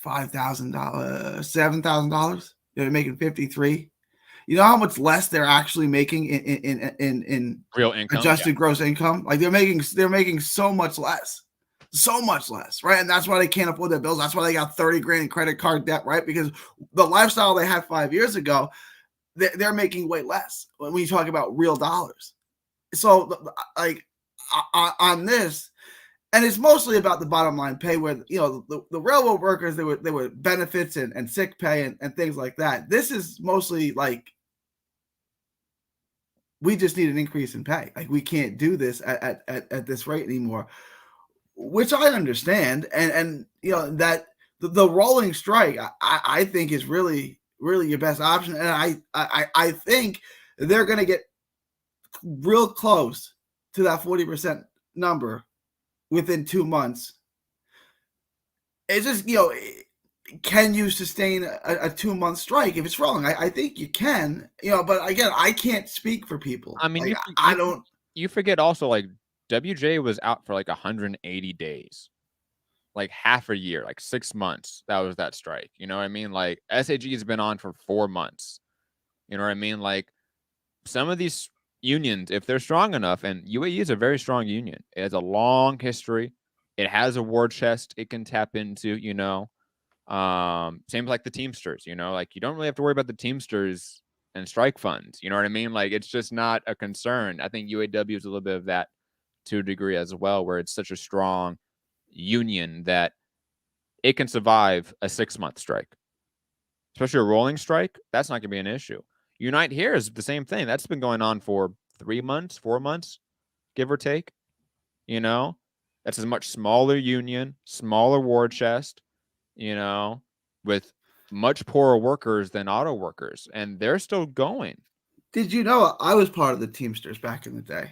$5,000, $7,000. They're making 53. You know how much less they're actually making in real income, adjusted gross income? Like they're making so much less. so much less, right? And that's why they can't afford their bills. That's why they got 30 grand in credit card debt, right? Because the lifestyle they had 5 years ago, they're making way less when you talk about real dollars. So, like, on this, and it's mostly about the bottom line pay, where the railroad workers, there were benefits and sick pay and things like that. This is mostly like, we just need an increase in pay. Like, we can't do this at this rate anymore, which I understand. And that the rolling strike, I think, is really your best option. And I think they're going to get real close to that 40% number within 2 months. It's just, can you sustain a 2-month strike if it's wrong? I think you can, but again, I can't speak for people. I mean, like, I don't. You forget also, like, WJ was out for like 180 days, like half a year, like 6 months. That was that strike. You know what I mean? Like, SAG has been on for 4 months. You know what I mean? Like, some of these unions, if they're strong enough, and UAE is a very strong union, it has a long history. It has a war chest it can tap into, same like the Teamsters, like, you don't really have to worry about the Teamsters and strike funds. You know what I mean? Like, it's just not a concern. I think UAW is a little bit of that to a degree as well, where it's such a strong union that it can survive a 6-month strike, especially a rolling strike. That's not going to be an issue. Unite Here is the same thing. That's been going on for 3 months, 4 months, give or take. That's a much smaller union, smaller war chest, with much poorer workers than auto workers, and they're still going. Did you know I was part of the Teamsters back in the day?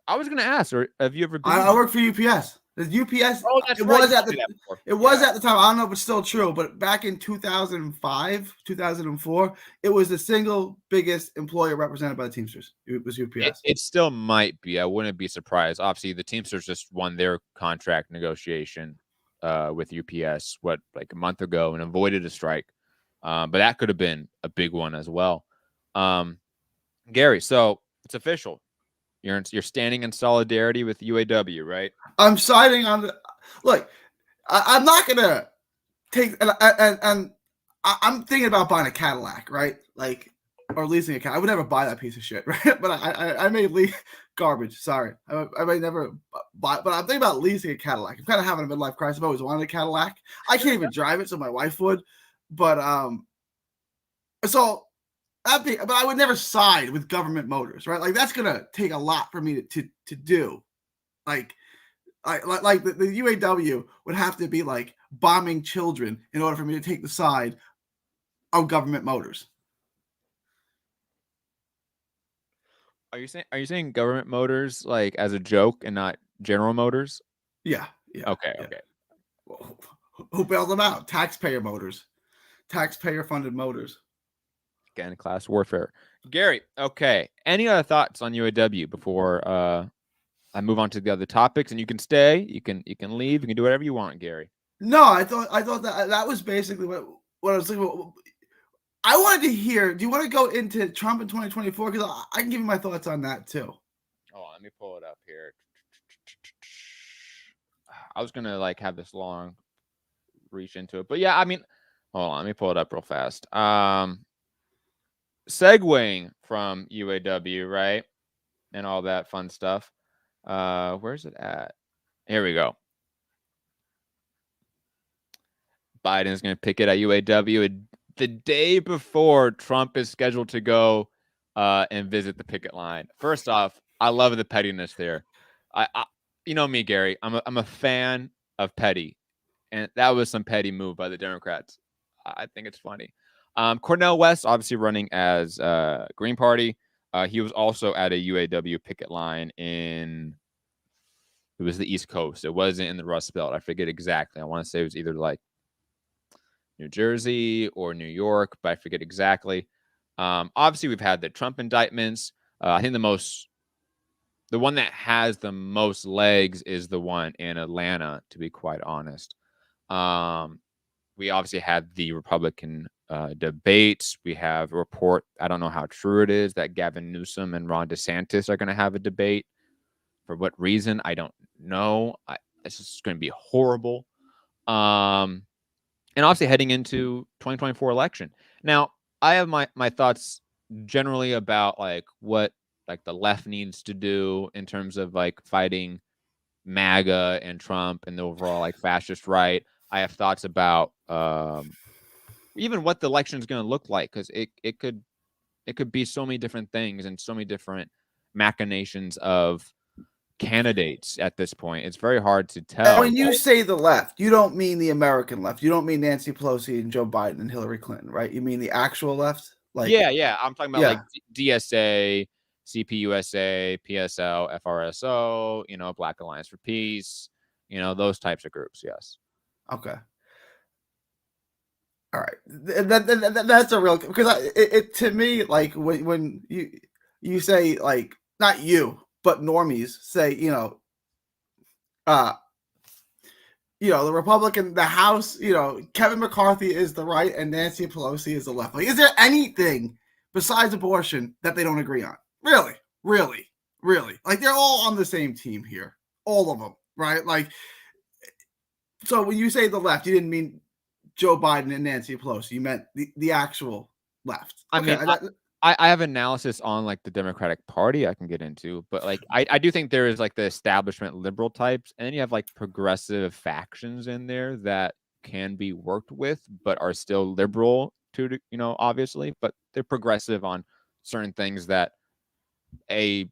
I was going to ask, or have you ever been? I worked for UPS. The UPS. Oh, that's it right. was at the. It was at the time. I don't know if it's still true, but back in 2005, 2004, it was the single biggest employer represented by the Teamsters. It was UPS. It still might be. I wouldn't be surprised. Obviously, the Teamsters just won their contract negotiation with UPS, like a month ago, and avoided a strike. But that could have been a big one as well. Gary, so it's official. You're standing in solidarity with UAW, right? I'm siding on the. Look, I'm not gonna take and I'm thinking about buying a Cadillac, right? Like, or leasing a Cadillac. I would never buy that piece of shit, right? But I may lease garbage. Sorry, I may never buy. But I'm thinking about leasing a Cadillac. I'm kind of having a midlife crisis. I've always wanted a Cadillac. I can't even drive it, so my wife would. But so. But I would never side with government motors, right? Like, that's gonna take a lot for me to do. Like the UAW would have to be like bombing children in order for me to take the side of government motors. Are you saying government motors, like, as a joke and not General Motors? Yeah. Okay. Well, who bailed them out? Taxpayer motors, taxpayer funded motors. Again, class warfare. Gary, okay. Any other thoughts on UAW before I move on to the other topics? And you can stay, you can leave, you can do whatever you want, Gary. No, I thought that was basically what I was thinking. I wanted to hear. Do you want to go into Trump in 2024? Because I can give you my thoughts on that too. Oh, let me pull it up here. I was gonna have this long reach into it, but yeah, I mean, hold on, let me pull it up real fast. Segueing from UAW, right, and all that fun stuff. Where's it at? Here we go. Biden's going to pick it at UAW the day before Trump is scheduled to go and visit the picket line. First off, I love the pettiness there. I you know me, Gary. I'm a fan of petty, and that was some petty move by the Democrats. I think it's funny. Cornel West, obviously running as Green Party. He was also at a UAW picket line it was the East Coast. It wasn't in the Rust Belt. I forget exactly. I want to say it was either like New Jersey or New York, but I forget exactly. Obviously, we've had the Trump indictments. I think the one that has the most legs is the one in Atlanta, to be quite honest. We obviously had the Republican debates. We have a report, I don't know how true it is, that Gavin Newsom and Ron DeSantis are going to have a debate. For what reason, I don't know. It's just going to be horrible. And obviously heading into 2024 election. Now, I have my thoughts generally about like what like the left needs to do in terms of like fighting MAGA and Trump and the overall like fascist right. I have thoughts about even what the election is going to look like, because it could be so many different things and so many different machinations of candidates at this point. It's very hard to tell. And when you say the left, you don't mean the American left. You don't mean Nancy Pelosi and Joe Biden and Hillary Clinton, right? You mean the actual left? Like yeah. I'm talking about like DSA, CPUSA, PSL, FRSO, Black Alliance for Peace, those types of groups. Yes. Okay. All right. That's a real, because it to me, like when you say, like, not you, but normies say, the Republican, the House, Kevin McCarthy is the right and Nancy Pelosi is the left. Like, is there anything besides abortion that they don't agree on? Really? Like, they're all on the same team here. All of them, right? Like, so when you say the left, you didn't mean Joe Biden and Nancy Pelosi. You meant the actual left. I mean, I have analysis on like the Democratic Party I can get into, but like I do think there is like the establishment liberal types, and then you have like progressive factions in there that can be worked with, but are still liberal to obviously, but they're progressive on certain things that a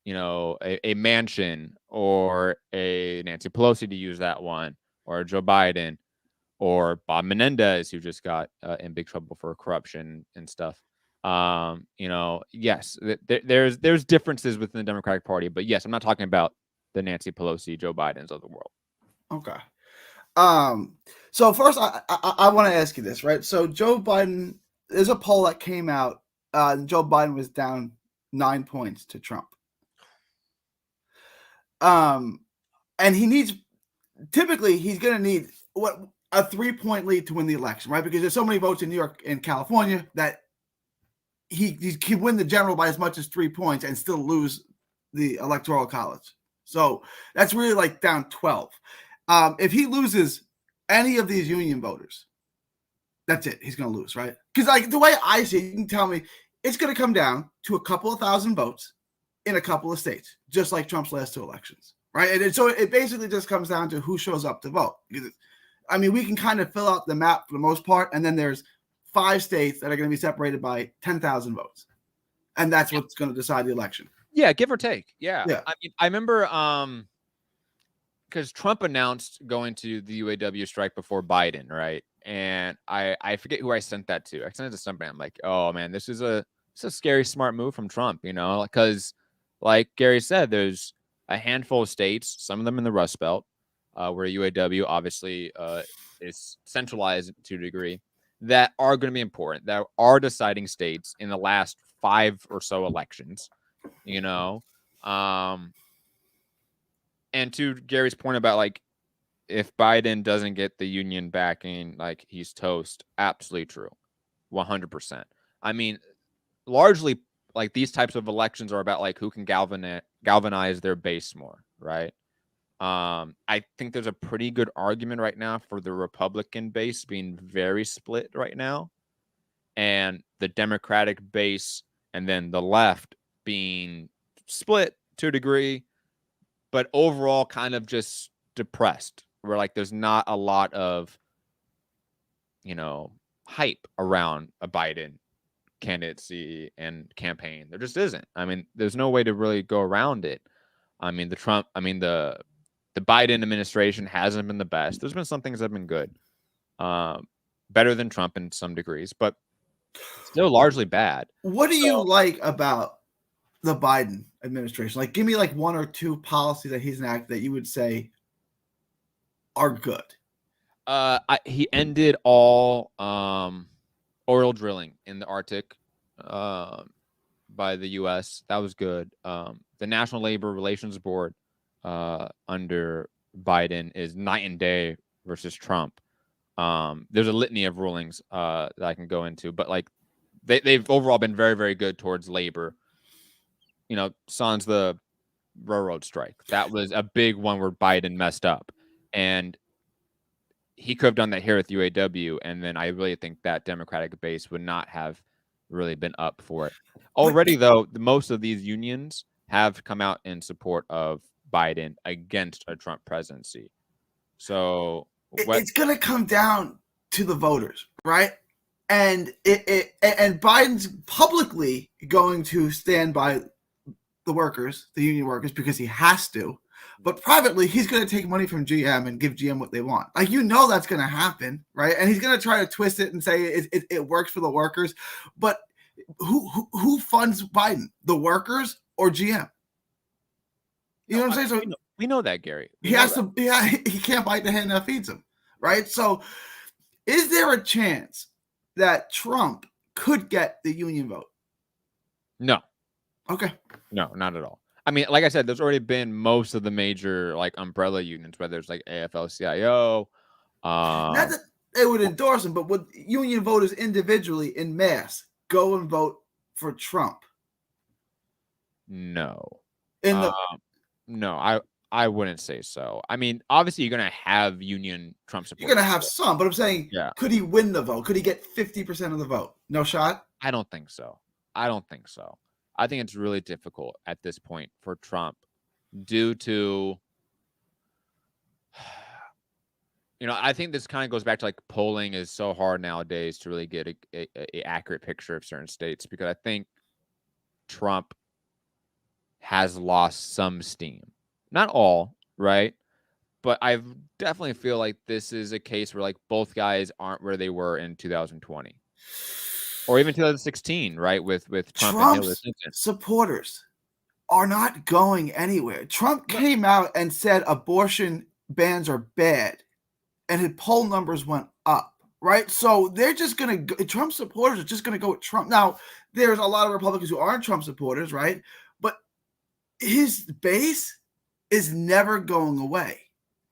Manchin or a Nancy Pelosi, to use that one, or Joe Biden or Bob Menendez, who just got in big trouble for corruption and stuff. Yes, there's differences within the Democratic Party, but yes, I'm not talking about the Nancy Pelosi, Joe Bidens of the world. Okay. So first, I want to ask you this, right? So Joe Biden, there's a poll that came out. Joe Biden was down 9 points to Trump. And typically he's going to need a 3-point lead to win the election, right? Because there's so many votes in New York and California that he can win the general by as much as 3 points and still lose the electoral college. So that's really like down 12. If he loses any of these union voters, that's it. He's going to lose, right? Because like the way I see it, you can tell me it's going to come down to a couple of thousand votes in a couple of states, just like Trump's last 2 elections, right? And so it basically just comes down to who shows up to vote. I mean, we can kind of fill out the map for the most part, and then there's 5 states that are going to be separated by 10,000 votes, and that's what's going to decide the election. Yeah, give or take. Yeah. I mean, I remember because Trump announced going to the UAW strike before Biden, right? And I forget who I sent that to. I sent it to somebody. I'm like, oh man, this is a scary smart move from Trump, because like Gary said, there's a handful of states, some of them in the Rust Belt, where UAW obviously is centralized to a degree, that are going to be important, that are deciding states in the last 5 or so elections, and to Gary's point about like, if Biden doesn't get the union backing, like he's toast. Absolutely true. 100%. I mean, largely like these types of elections are about like who can galvanize their base more, right? I think there's a pretty good argument right now for the Republican base being very split right now, and the Democratic base and then the left being split to a degree, but overall kind of just depressed, where like there's not a lot of hype around a Biden candidacy and campaign. There just isn't. I mean, there's no way to really go around it. I mean, the Biden administration hasn't been the best. There's been some things that have been good, better than Trump in some degrees, but still largely bad. What do you like about the Biden administration? Like, give me like 1 or 2 policies that he's enacted that you would say are good. He ended all oil drilling in the Arctic by the U.S. That was good. The National Labor Relations Board under Biden is night and day versus Trump. There's a litany of rulings that I can go into, but like they've overall been very, very good towards labor. Sans the railroad strike. That was a big one where Biden messed up. And he could have done that here with UAW, and then I really think that Democratic base would not have really been up for it. Already, though, most of these unions have come out in support of Biden against a Trump presidency. So it's going to come down to the voters, right? And and Biden's publicly going to stand by the workers, the union workers, because he has to. But privately, he's going to take money from GM and give GM what they want. Like, that's going to happen, right? And he's going to try to twist it and say it works for the workers. But who funds Biden? The workers or GM? You know what I'm saying? So we know that, Gary. He can't bite the hand that feeds him, right? So is there a chance that Trump could get the union vote? No. Okay. No, not at all. I mean, like I said, there's already been most of the major umbrella unions, whether it's AFL-CIO. Not that they would endorse him, but would union voters individually in mass go and vote for Trump? No. No, I wouldn't say so. I mean, obviously, you're going to have union Trump support. You're going to have some, but I'm saying, could he win the vote? Could he get 50% of the vote? No shot? I don't think so. I think it's really difficult at this point for Trump due to, I think this kind of goes back to polling is so hard nowadays to really get a accurate picture of certain states, because I think Trump has lost some steam. Not all, right? But I definitely feel like this is a case where both guys aren't where they were in 2020. Or even 2016, right? With Trump and Hillary Clinton. Supporters are not going anywhere. Trump came out and said abortion bans are bad, and his poll numbers went up, right? So they're just going to – Trump supporters are just going to go with Trump. Now, there's a lot of Republicans who aren't Trump supporters, right? But his base is never going away,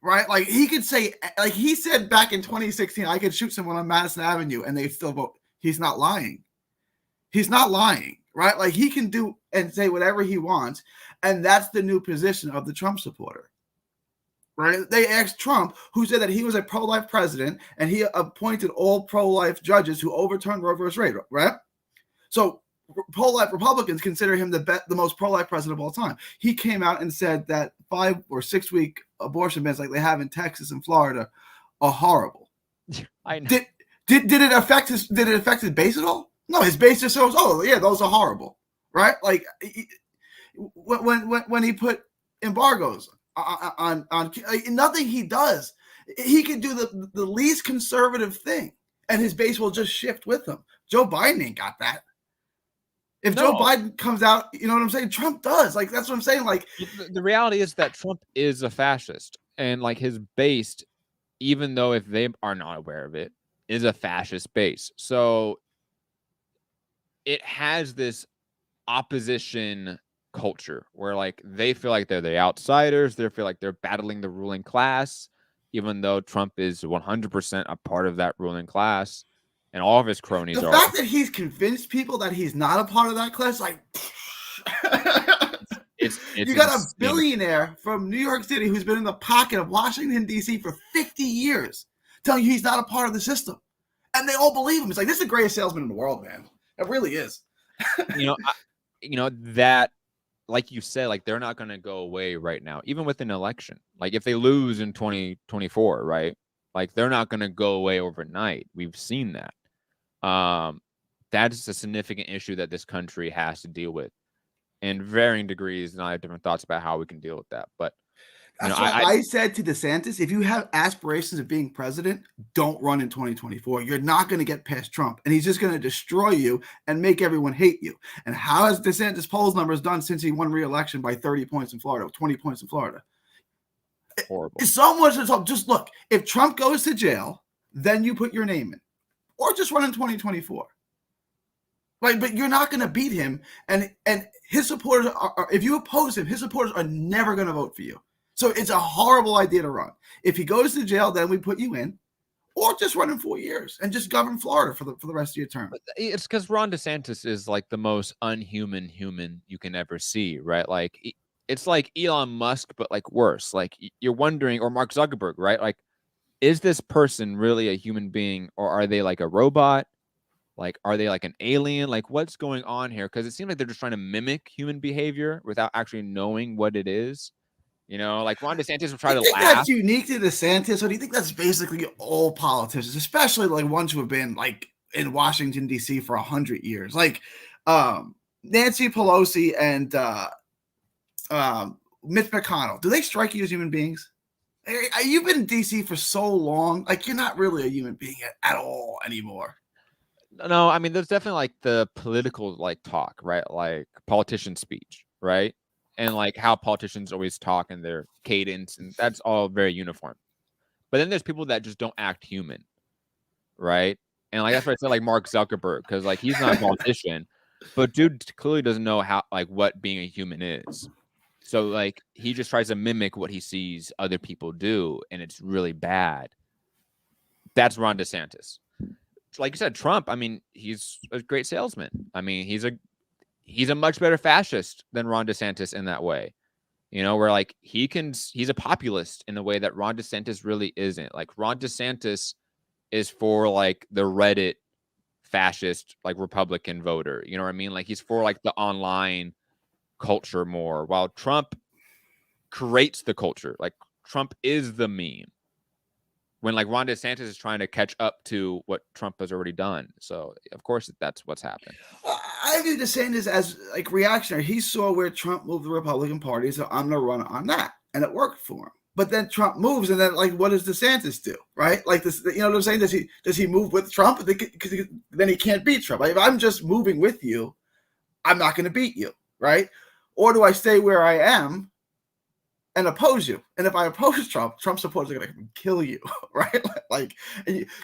right? He could say – he said back in 2016, I could shoot someone on Madison Avenue, and they still vote. He's not lying. Right? He can do and say whatever he wants, and that's the new position of the Trump supporter. Right? They asked Trump, who said that he was a pro-life president, and he appointed all pro-life judges who overturned Roe v. Wade, right? So pro-life Republicans consider him the most pro-life president of all time. He came out and said that 5 or 6 week abortion bans like they have in Texas and Florida are horrible. I know. Did it affect his base at all? No, his base just shows, those are horrible, right? When he put embargoes on nothing he does, he can do the least conservative thing, and his base will just shift with him. Joe Biden ain't got that. If Joe Biden comes out, you know what I'm saying? Trump does. That's what I'm saying. The reality is that Trump is a fascist, and his base, even though if they are not aware of it, is a fascist base. So it has this opposition culture where they feel like they're the outsiders. They feel like they're battling the ruling class, even though Trump is 100% a part of that ruling class, and all of his cronies the are. The fact that he's convinced people that he's not a part of that class, it's you got a billionaire from New York City who's been in the pocket of Washington, D.C. for 50 years telling you he's not a part of the system. And they all believe him. It's this is the greatest salesman in the world, man. It really is. That, like you said, they're not going to go away right now, even with an election. If they lose in 2024, right? They're not going to go away overnight. We've seen that. That is a significant issue that this country has to deal with in varying degrees. And I have different thoughts about how we can deal with that. But that's what I said to DeSantis. If you have aspirations of being president, don't run in 2024. You're not going to get past Trump, and he's just going to destroy you and make everyone hate you. And how has DeSantis polls numbers done since he won re-election by 30 points in Florida, 20 points in Florida? Horrible. Someone should talk. Just look, if Trump goes to jail, then you put your name in, or just run in 2024. But you're not going to beat him, and his supporters are. If you oppose him, his supporters are never going to vote for you. So it's a horrible idea to run. If he goes to jail, then we put you in, or just run in 4 years and just govern Florida for the rest of your term. It's because Ron DeSantis is the most unhuman human you can ever see, right? it's like Elon Musk, but like worse. Like you're wondering, or Mark Zuckerberg, right? Like, is this person really a human being, or are they like a robot? Like, are they like an alien? Like, what's going on here? Because it seems like they're just trying to mimic human behavior without actually knowing what it is. You know, like Ron DeSantis will try Do to you think laugh. that's unique to DeSantis, or do you think that's basically all politicians, especially like ones who have been like in Washington D.C. for 100 years, like Nancy Pelosi and Mitch McConnell? Do they strike you as human beings? You've been in D.C. for so long, like you're not really a human being at all anymore. No, I mean, there's definitely like the political like talk, right? Like politician speech, right? And like how politicians always talk and their cadence, and that's all very uniform. But then there's people that just don't act human, right? And like that's why I said like Mark Zuckerberg, because like he's not a politician, but dude clearly doesn't know how like what being a human is. So like he just tries to mimic what he sees other people do, and it's really bad. That's Ron DeSantis. Like you said, Trump, I mean, he's a great salesman. I mean, he's a much better fascist than Ron DeSantis in that way. You know, where like he's a populist in the way that Ron DeSantis really isn't. Like Ron DeSantis is for like the Reddit fascist, like Republican voter. You know what I mean? Like he's for like the online culture more, while Trump creates the culture. Like Trump is the meme. When like Ron DeSantis is trying to catch up to what Trump has already done. So of course that's what's happened. I view DeSantis as like reactionary. He saw where Trump moved the Republican Party, so I'm gonna run on that, and it worked for him. But then Trump moves, and then like, what does DeSantis do? Right? Like this, you know what I'm saying? Does he move with Trump? Because then he can't beat Trump. Like, if I'm just moving with you, I'm not going to beat you, right? Or do I stay where I am and oppose you? And if I oppose Trump, Trump supporters are going to kill you, right? Like,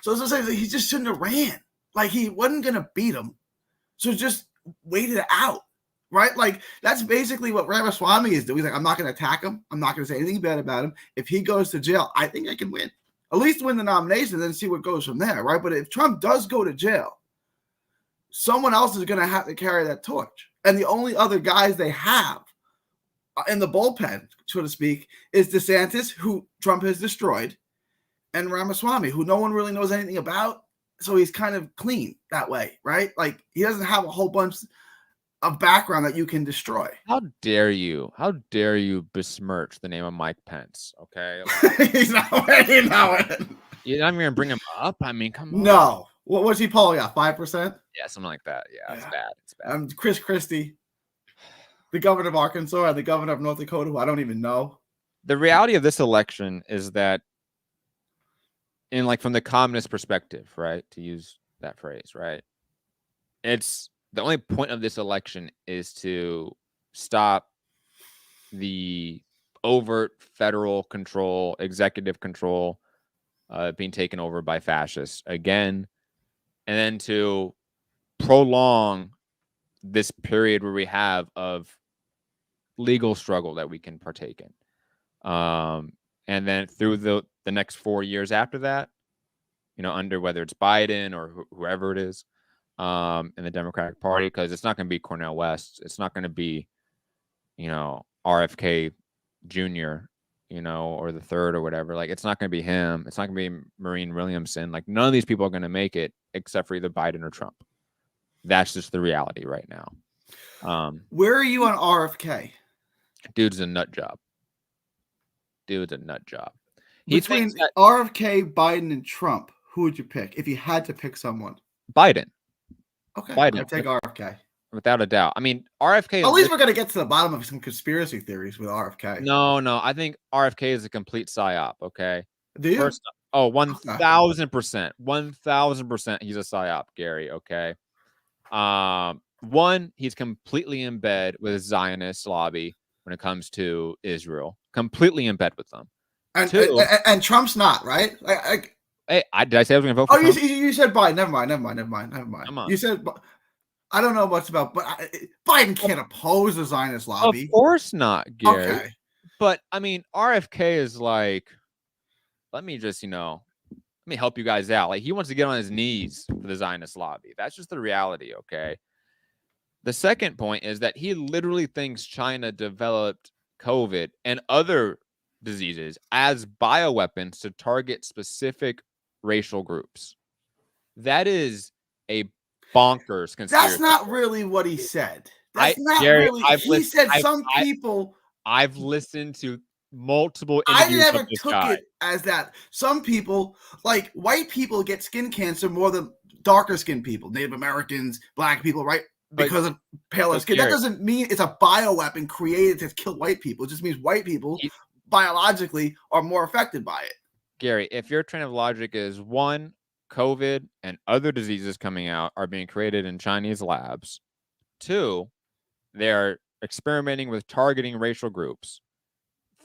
so as I say, he just shouldn't have ran. Like, he wasn't going to beat him, so just wait it out, right? Like, that's basically what Ramaswamy is doing. He's like, I'm not going to attack him. I'm not going to say anything bad about him. If he goes to jail, I think I can win. At least win the nomination and then see what goes from there, right? But if Trump does go to jail, someone else is going to have to carry that torch. And the only other guys they have in the bullpen, so to speak, is DeSantis, who Trump has destroyed, and Ramaswamy, who no one really knows anything about. So he's kind of clean that way, right? Like, he doesn't have a whole bunch of background that you can destroy. How dare you? How dare you besmirch the name of Mike Pence? Okay, like, he's not winning. You're not even gonna bring him up. I mean, come on. No. What was he polling at? 5%? Yeah, something like that. Yeah, it's bad. It's bad. Chris Christie, the governor of Arkansas, and the governor of North Dakota, who I don't even know. The reality of this election is that, in like from the communist perspective, right, to use that phrase, right, it's the only point of this election is to stop the overt federal control, executive control being taken over by fascists again, and then to prolong this period where we have of legal struggle that we can partake in. And then through the next 4 years after that, you know, under whether it's Biden or whoever it is in the Democratic Party, because it's not going to be Cornel West. It's not going to be, you know, RFK Jr., you know, or the third or whatever. Like, it's not going to be him. It's not going to be Maureen Williamson. Like, none of these people are going to make it except for either Biden or Trump. That's just the reality right now. Where are you on RFK? Dude's a nut job. Dude's a nut job. Between RFK, Biden, and Trump, who would you pick if you had to pick someone? Biden. Okay, Biden. I'll take RFK. Without a doubt. I mean, RFK. At least we're going to get to the bottom of some conspiracy theories with RFK. No. I think RFK is a complete psyop. Okay. Do you? First, 1,000%. 1,000% he's a psyop, Gary. Okay. One, he's completely in bed with a Zionist lobby when it comes to Israel. Completely in bed with them. And Trump's not, right? Hey, did I say I was going to vote for Trump? You said Biden. Never mind. Come on. You said, I don't know much about, but Biden can't oppose the Zionist lobby. Of course not, Gary. Okay. But, I mean, RFK is like, let me just, let me help you guys out. Like, he wants to get on his knees for the Zionist lobby. That's just the reality, okay? The second point is that he literally thinks China developed COVID and other diseases as bioweapons to target specific racial groups. That is a bonkers conspiracy. That's not really what he said. Gary, He said some people. I've listened to multiple I interviews never with this took guy. it as that. Some people, like white people, get skin cancer more than darker skinned people, Native Americans, black people, right? Because of paler skin. Gary, that doesn't mean it's a bioweapon created to kill white people. It just means white people biologically are more affected by it. Gary, if your train of logic is one, COVID and other diseases coming out are being created in Chinese labs. Two, they're experimenting with targeting racial groups.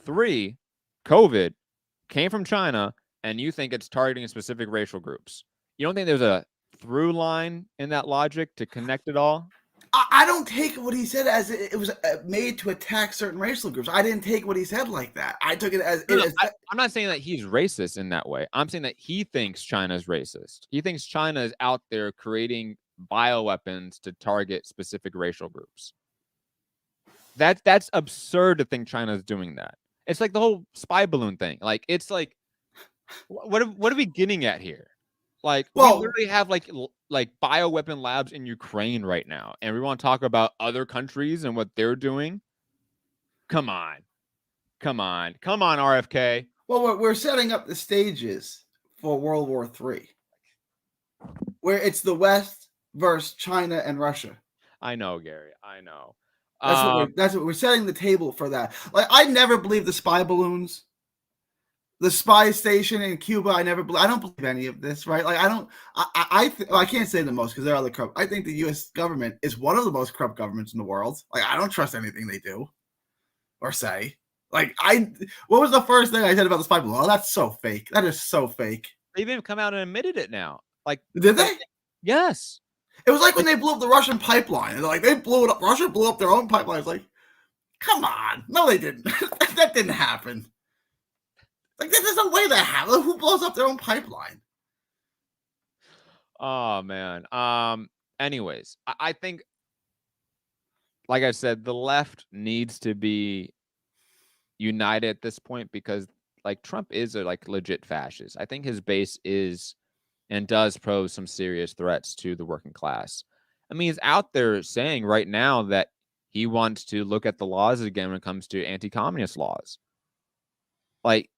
Three, COVID came from China and you think it's targeting specific racial groups. You don't think there's a through line in that logic to connect it all? I don't take what he said as it was made to attack certain racial groups. I didn't take what he said like that. I took it as... I'm not saying that he's racist in that way. I'm saying that he thinks China's racist. He thinks China is out there creating bioweapons to target specific racial groups. That's absurd to think China's doing that. It's like the whole spy balloon thing. Like, it's like, what are we getting at here? Like, we literally have like bioweapon labs in Ukraine right now, and we want to talk about other countries and what they're doing. Come on, RFK. Well, we're setting up the stages for World War III, where it's the West versus China and Russia. I know, Gary. I know. That's what we're setting the table for that. Like, I never believed the spy balloons. The spy station in Cuba, I don't believe any of this, right? Like, I can't say the most because there are other corrupt. I think the U.S. government is one of the most corrupt governments in the world. Like, I don't trust anything they do or say. Like, what was the first thing I said about the spy balloon? Oh, that's so fake. That is so fake. They've even come out and admitted it now. Like, did they? Yes. It was like when they blew up the Russian pipeline. Like, they blew it up. Russia blew up their own pipeline. It's like, come on. No, they didn't. That didn't happen. Like, there's no way that happened. Who blows up their own pipeline? Oh, man. Anyways, I think, like I said, the left needs to be united at this point because, like, Trump is a legit fascist. I think his base is and does pose some serious threats to the working class. I mean, he's out there saying right now that he wants to look at the laws again when it comes to anti-communist laws. Like,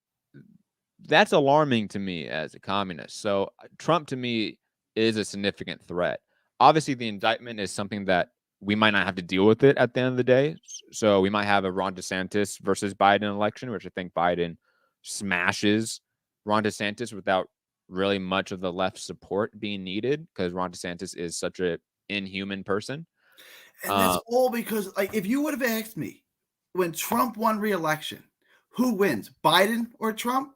that's alarming to me as a communist. So Trump, to me, is a significant threat. Obviously, the indictment is something that we might not have to deal with it at the end of the day. So we might have a Ron DeSantis versus Biden election, which I think Biden smashes Ron DeSantis without really much of the left support being needed because Ron DeSantis is such an inhuman person. And that's all because, like, if you would have asked me when Trump won re-election, who wins, Biden or Trump?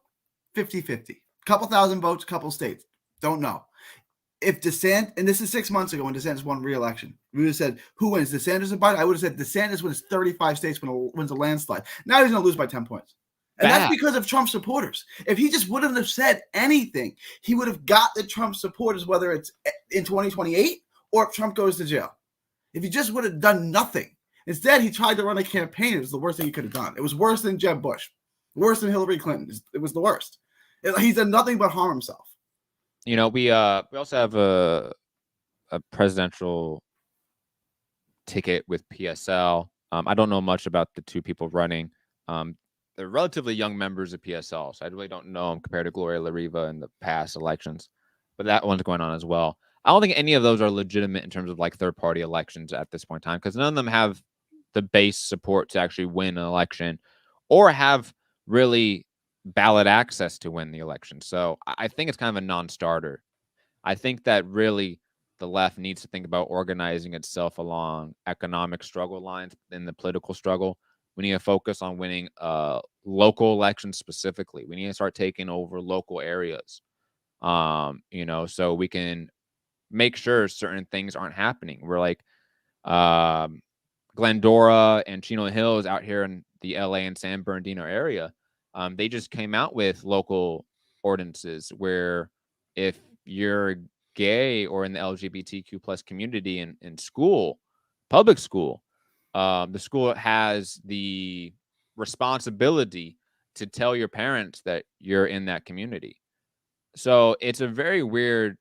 50-50. Couple thousand votes, couple states. Don't know. If DeSantis, and this is 6 months ago when DeSantis won re-election, we would have said, who wins, DeSantis or Biden? I would have said DeSantis wins 35 states, wins a landslide. Now he's going to lose by 10 points. And that's because of Trump supporters. If he just wouldn't have said anything, he would have got the Trump supporters, whether it's in 2028 or if Trump goes to jail. If he just would have done nothing. Instead, he tried to run a campaign. It was the worst thing he could have done. It was worse than Jeb Bush. Worse than Hillary Clinton. It was the worst. He's done nothing but harm himself. You know, we also have a presidential ticket with PSL. I don't know much about the two people running. They're relatively young members of PSL, so I really don't know them compared to Gloria La Riva in the past elections. But that one's going on as well. I don't think any of those are legitimate in terms of like third-party elections at this point in time because none of them have the base support to actually win an election or have really ballot access to win the election. So I think it's kind of a non-starter. I think that really the left needs to think about organizing itself along economic struggle lines in the political struggle. We need to focus on winning local elections specifically. We need to start taking over local areas, so we can make sure certain things aren't happening. We're like Glendora and Chino Hills out here in the LA and San Bernardino area. They just came out with local ordinances where if you're gay or in the LGBTQ plus community in school, public school, the school has the responsibility to tell your parents that you're in that community. So it's a very weird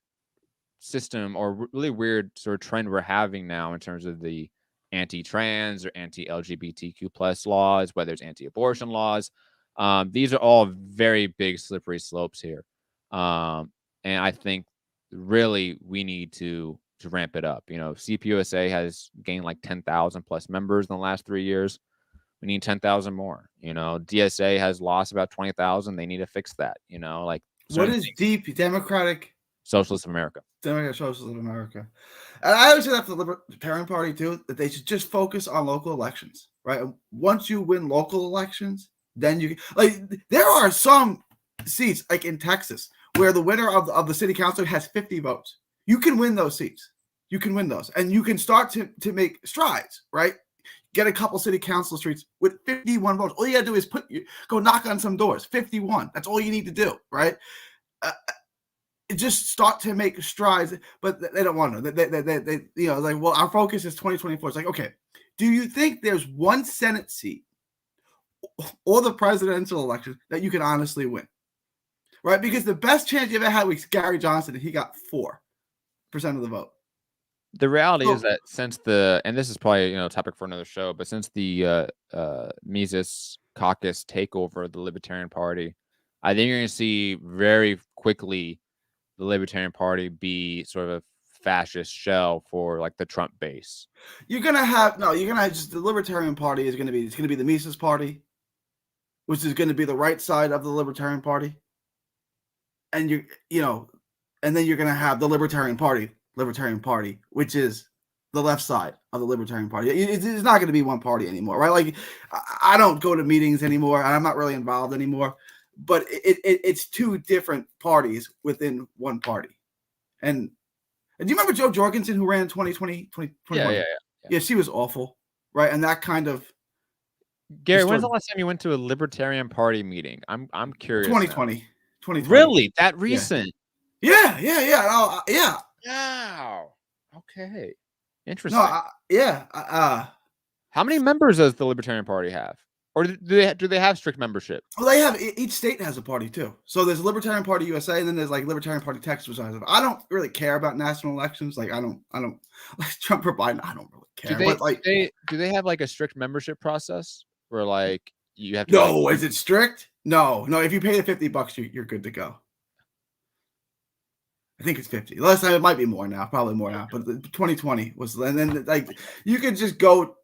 system, or really weird sort of trend we're having now in terms of the anti-trans or anti-LGBTQ plus laws, whether it's anti-abortion laws. These are all very big slippery slopes here. And I think really we need to ramp it up. CPUSA has gained like 10,000 plus members in the last 3 years. We need 10,000 more. DSA has lost about 20,000. They need to fix that. Like what is deep Democratic Socialist America? Democratic Socialist America. And I always say that for the Libertarian Party too, that they should just focus on local elections, right? Once you win local elections, then you there are some seats like in Texas where the winner of the city council has 50 votes. You can win those seats. You can win those, and you can start to make strides, right? Get a couple city council streets with 51 votes. All you gotta do is go knock on some doors. 51. That's all you need to do, right? Just start to make strides, but they don't want to. They well, our focus is 2024. It's like, okay, do you think there's one Senate seat or the presidential election that you can honestly win, right? Because the best chance you ever had was Gary Johnson, and he got 4% of the vote. The reality is that since and this is probably a topic for another show, but since the Mises caucus takeover of the Libertarian Party, I think you're going to see very quickly the Libertarian Party be sort of a fascist shell for like the Trump base. The Libertarian Party is going to be the Mises Party, which is going to be the right side of the Libertarian Party, and and then you're going to have the Libertarian Party, which is the left side of the Libertarian Party. It's not going to be one party anymore, right? Like, I don't go to meetings anymore. I'm not really involved anymore, but it's two different parties within one party. And do you remember Jo Jorgensen, who ran 2020? Yeah, she was awful, right? And that kind of Gary, when's the last time you went to a Libertarian Party meeting? I'm curious. 2020. Really? That recent? Yeah. Wow. Okay. Interesting. How many members does the Libertarian Party have? Or do they have strict membership? Well, they have, each state has a party too. So there's Libertarian Party USA, and then there's like Libertarian Party Texas. Which I don't really care about national elections. Like I don't like Trump or Biden. I don't really care. Do they have like a strict membership process where like you have to? No, is it strict? No. If you pay the $50, you're good to go. I think it's 50. Last time it might be more now, probably more now. But 2020 was, and then like you could just go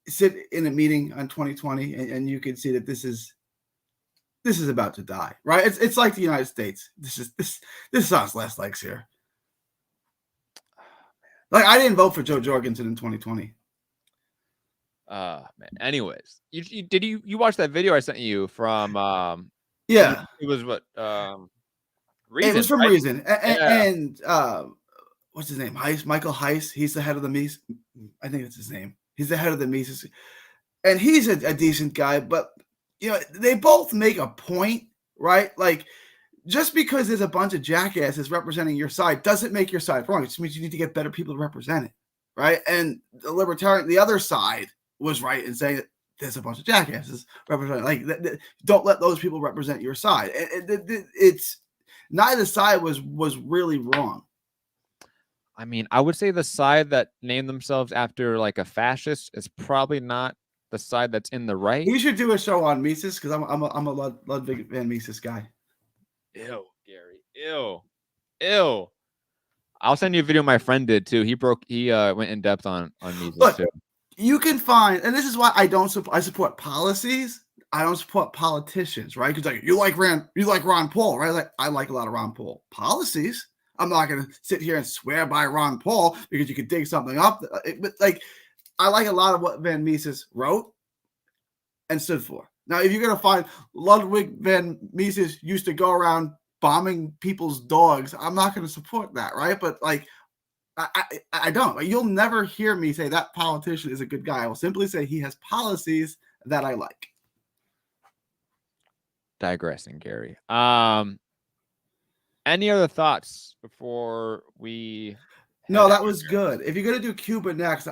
sit in a meeting on 2020, and you could see that this is about to die, right? It's like the United States. This is on its last legs here. Like I didn't vote for Jo Jorgensen in 2020. Man. Anyways, you watched that video I sent you from? Yeah, it was what Reason, it was from right? Reason, and what's his name? Michael Heiss. He's the head of the Mises. I think that's his name. He's the head of the Mises, and he's a decent guy. But they both make a point, right? Like just because there's a bunch of jackasses representing your side doesn't make your side wrong. It just means you need to get better people to represent it, right? And the other side was right in saying that there's a bunch of jackasses representing. Like don't let those people represent your side. It's neither side was really wrong. I mean, I would say the side that named themselves after like a fascist is probably not the side that's in the right. You should do a show on Mises because I'm a Ludwig van Mises guy. Ew, Gary. Ew. I'll send you a video my friend did too. He went in depth on Mises too. You can find, and this is why I support policies. I don't support politicians, right? Because you like Ron Paul, right? Like I like a lot of Ron Paul policies. I'm not going to sit here and swear by Ron Paul because you could dig something up. But like, I like a lot of what Van Mises wrote and stood for. Now, if you're going to find Ludwig van Mises used to go around bombing people's dogs, I'm not going to support that, right? But like, I don't. Like, you'll never hear me say that politician is a good guy. I will simply say he has policies that I like. Digressing, Gary. Any other thoughts before we? No, that was good. If you're gonna do Cuba next,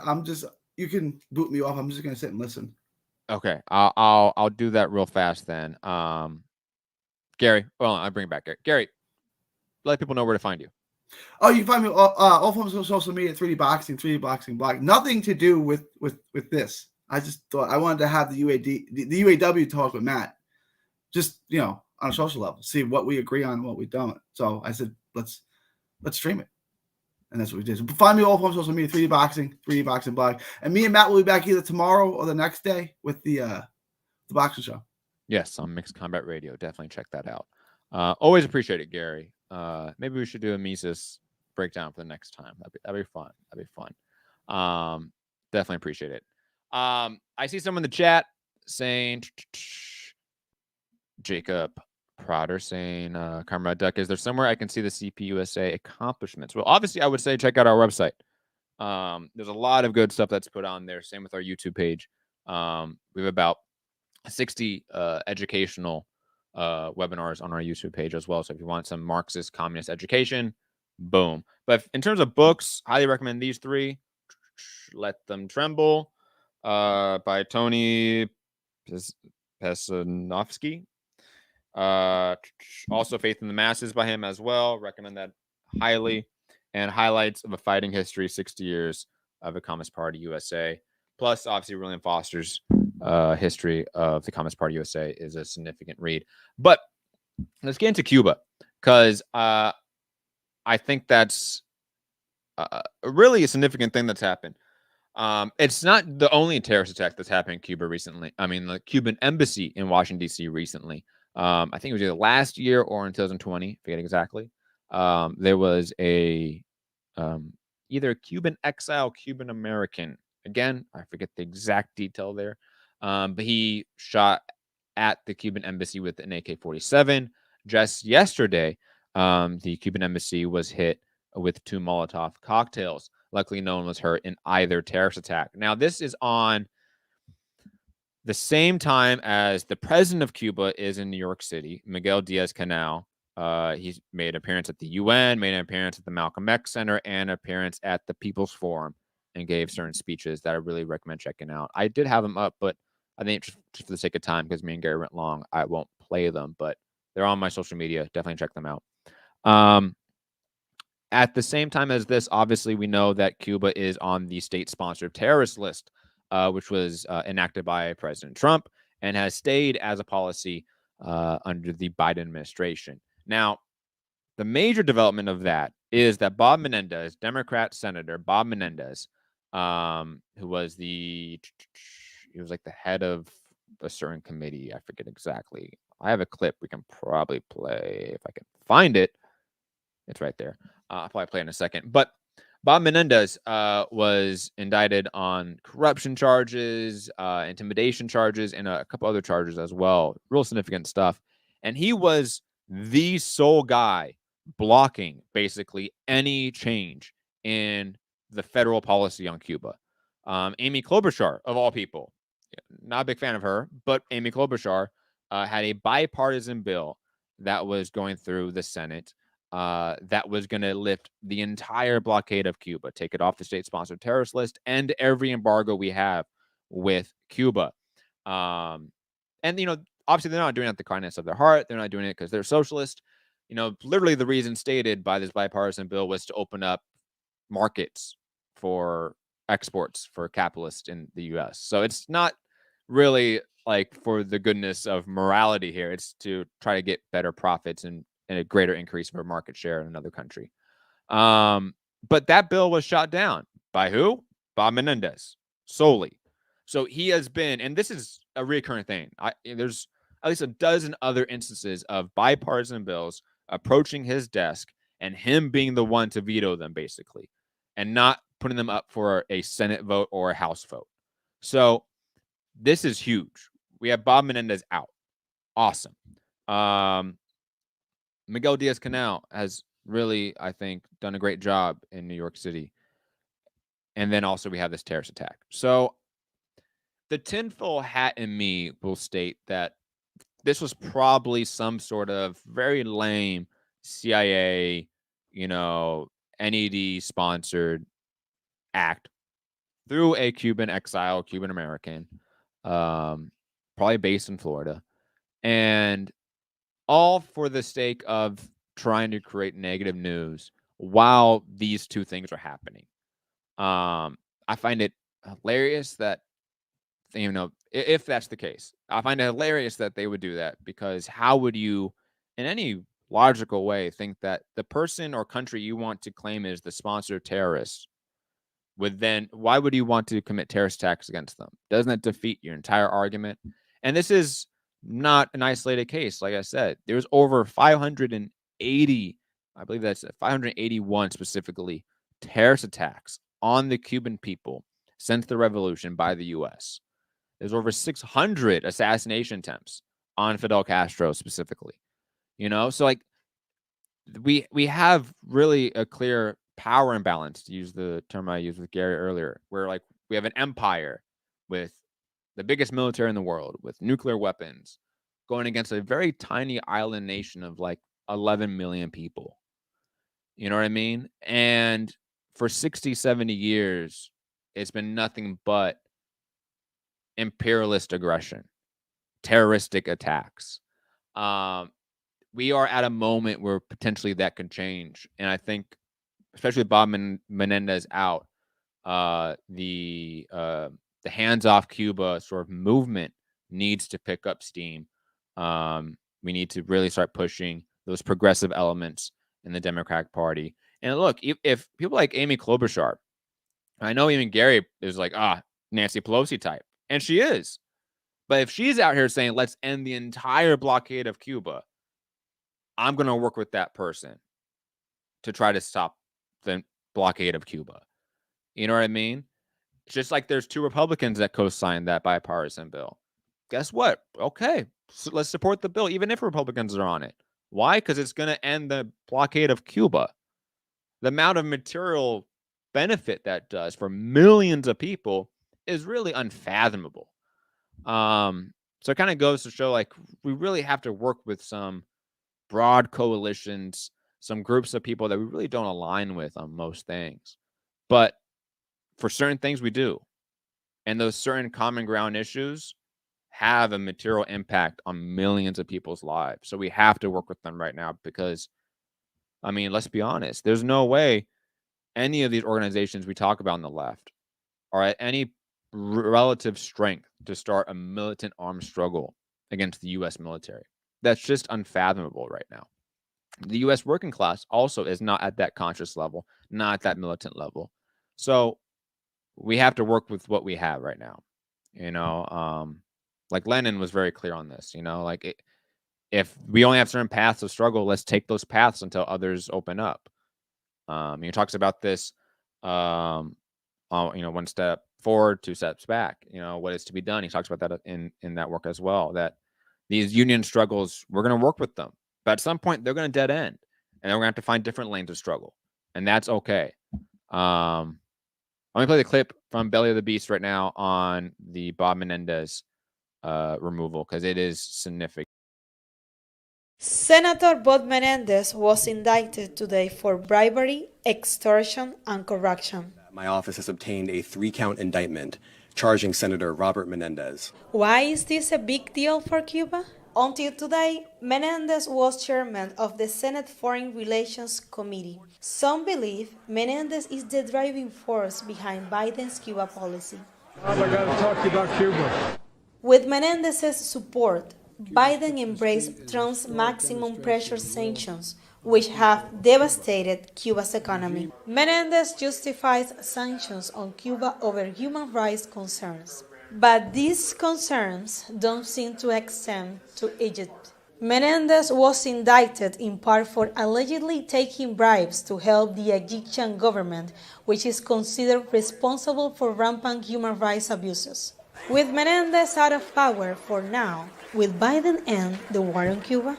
you can boot me off. I'm just gonna sit and listen. Okay, I'll do that real fast then. Gary, well, I'll bring it back. Gary, let people know where to find you. Oh, you can find me all forms of social media, 3D Boxing, 3D Boxing Blog. Nothing to do with this. I just thought I wanted to have the UAW talk with Matt, just on a social level, see what we agree on and what we don't. So I said, let's stream it, and that's what we did. So find me all forms of social media, 3D Boxing Blog, and me and Matt will be back either tomorrow or the next day with the boxing show. Yes, on Mixed Combat Radio. Definitely check that out. Always appreciate it, Gary. Maybe we should do a Mises breakdown for the next time. That'd be fun. That'd be fun. Definitely appreciate it. I see someone in the chat saying, Jacob Prodder saying, Comrade Duck, is there somewhere I can see the CPUSA accomplishments? Well, obviously, I would say check out our website. There's a lot of good stuff that's put on there. Same with our YouTube page. We have about 60 educational webinars on our YouTube page as well. So if you want some Marxist communist education, boom. But in terms of books, highly recommend these three. Let Them Tremble by Tony Pesanovsky. Also Faith in the Masses by him as well. Recommend that highly. And Highlights of a Fighting History, 60 Years of the Communist Party USA. Plus, obviously, William Foster's history of the Communist Party USA is a significant read. But let's get into Cuba, because I think that's really a significant thing that's happened. It's not the only terrorist attack that's happened in Cuba recently. I mean, the Cuban embassy in Washington, D.C. recently. I think it was either last year or in 2020, forget exactly. There was a either Cuban exile, Cuban American. Again, I forget the exact detail there. But he shot at the Cuban embassy with an AK-47. Just yesterday, the Cuban embassy was hit with 2 Molotov cocktails. Luckily, no one was hurt in either terrorist attack. Now, this is on the same time as the president of Cuba is in New York City, Miguel Diaz-Canel. He's made an appearance at the UN, made an appearance at the Malcolm X Center, and an appearance at the People's Forum, and gave certain speeches that I really recommend checking out. I did have them up, but I think just for the sake of time, because me and Gary went long, I won't play them, but they're on my social media. Definitely check them out. At the same time as this, obviously, we know that Cuba is on the state-sponsored terrorist list, which was enacted by President Trump and has stayed as a policy under the Biden administration. Now, the major development of that is that Bob Menendez, Democrat Senator Bob Menendez, who was he was like the head of a certain committee. I forget exactly. I have a clip we can probably play if I can find it. It's right there. I'll probably play in a second. But Bob Menendez was indicted on corruption charges, intimidation charges, and a couple other charges as well. Real significant stuff. And he was the sole guy blocking basically any change in the federal policy on Cuba. Amy Klobuchar, of all people, not a big fan of her, but Amy Klobuchar had a bipartisan bill that was going through the Senate that was going to lift the entire blockade of Cuba, take it off the state-sponsored terrorist list, and every embargo we have with Cuba. And, obviously they're not doing it at the kindness of their heart. They're not doing it because they're socialist. Literally the reason stated by this bipartisan bill was to open up markets for exports for capitalists in the U.S. So it's not really like for the goodness of morality here. It's to try to get better profits and a greater increase of our market share in another country. But that bill was shot down by who? Bob Menendez, solely. So he has been, and this is a recurring thing. There's at least a dozen other instances of bipartisan bills approaching his desk and him being the one to veto them, basically, and not putting them up for a Senate vote or a House vote. So this is huge. We have Bob Menendez out. Awesome. Miguel Diaz-Canel has really, I think, done a great job in New York City. And then also we have this terrorist attack. So the tinfoil hat in me will state that this was probably some sort of very lame CIA, NED-sponsored act through a Cuban exile, Cuban American, probably based in Florida, and all for the sake of trying to create negative news while these two things are happening. I find it hilarious that, if that's the case, I find it hilarious that they would do that, because how would you, in any logical way, think that the person or country you want to claim is the sponsor of terrorists why would you want to commit terrorist attacks against them? Doesn't that defeat your entire argument? And this is not an isolated case. Like I said, there's over 580, I believe that's 581 specifically, terrorist attacks on the Cuban people since the revolution by the U.S. There's over 600 assassination attempts on Fidel Castro specifically. So like we have really a clear power imbalance, to use the term I used with Gary earlier, where like we have an empire with the biggest military in the world with nuclear weapons going against a very tiny island nation of like 11 million people. You know what I mean? And for 60, 70 years, it's been nothing but imperialist aggression, terroristic attacks. We are at a moment where potentially that could change. And I think, especially with Bob Menendez out, the hands off Cuba sort of movement needs to pick up steam. We need to really start pushing those progressive elements in the Democratic Party. And look, if people like Amy Klobuchar, I know even Gary is like, Nancy Pelosi type, and she is. But if she's out here saying, let's end the entire blockade of Cuba, I'm going to work with that person to try to stop the blockade of Cuba. You know what I mean? Just like there's 2 Republicans that co-signed that bipartisan bill. Guess what? Okay, so let's support the bill, even if Republicans are on it. Why? Because it's going to end the blockade of Cuba. The amount of material benefit that does for millions of people is really unfathomable. So it kind of goes to show, like, we really have to work with some broad coalitions, some groups of people that we really don't align with on most things. But for certain things we do. And those certain common ground issues have a material impact on millions of people's lives. So we have to work with them right now because, I mean, let's be honest. There's no way any of these organizations we talk about on the left are at any relative strength to start a militant armed struggle against the U.S. military. That's just unfathomable right now. The U.S. working class also is not at that conscious level, not at that militant level. So we have to work with what we have right now. Like Lenin was very clear on this, if we only have certain paths of struggle, let's take those paths until others open up. He talks about this, 1 step forward, 2 steps back, what is to be done. He talks about that in that work as well, that these union struggles, we're going to work with them. But at some point, they're going to dead end. And then we're going to have to find different lanes of struggle. And that's okay. Let me play the clip from Belly of the Beast right now on the Bob Menendez removal, because it is significant. Senator Bob Menendez was indicted today for bribery, extortion, and corruption. My office has obtained a 3-count indictment charging Senator Robert Menendez. Why is this a big deal for Cuba? Until today, Menendez was chairman of the Senate Foreign Relations Committee. Some believe Menendez is the driving force behind Biden's Cuba policy. I got to talk to you about Cuba. With Menendez's support, Biden embraced Trump's maximum pressure sanctions, which have devastated Cuba's economy. Menendez justifies sanctions on Cuba over human rights concerns. But these concerns don't seem to extend to Egypt. Menendez was indicted in part for allegedly taking bribes to help the Egyptian government, which is considered responsible for rampant human rights abuses. With Menendez out of power for now, will Biden end the war on Cuba?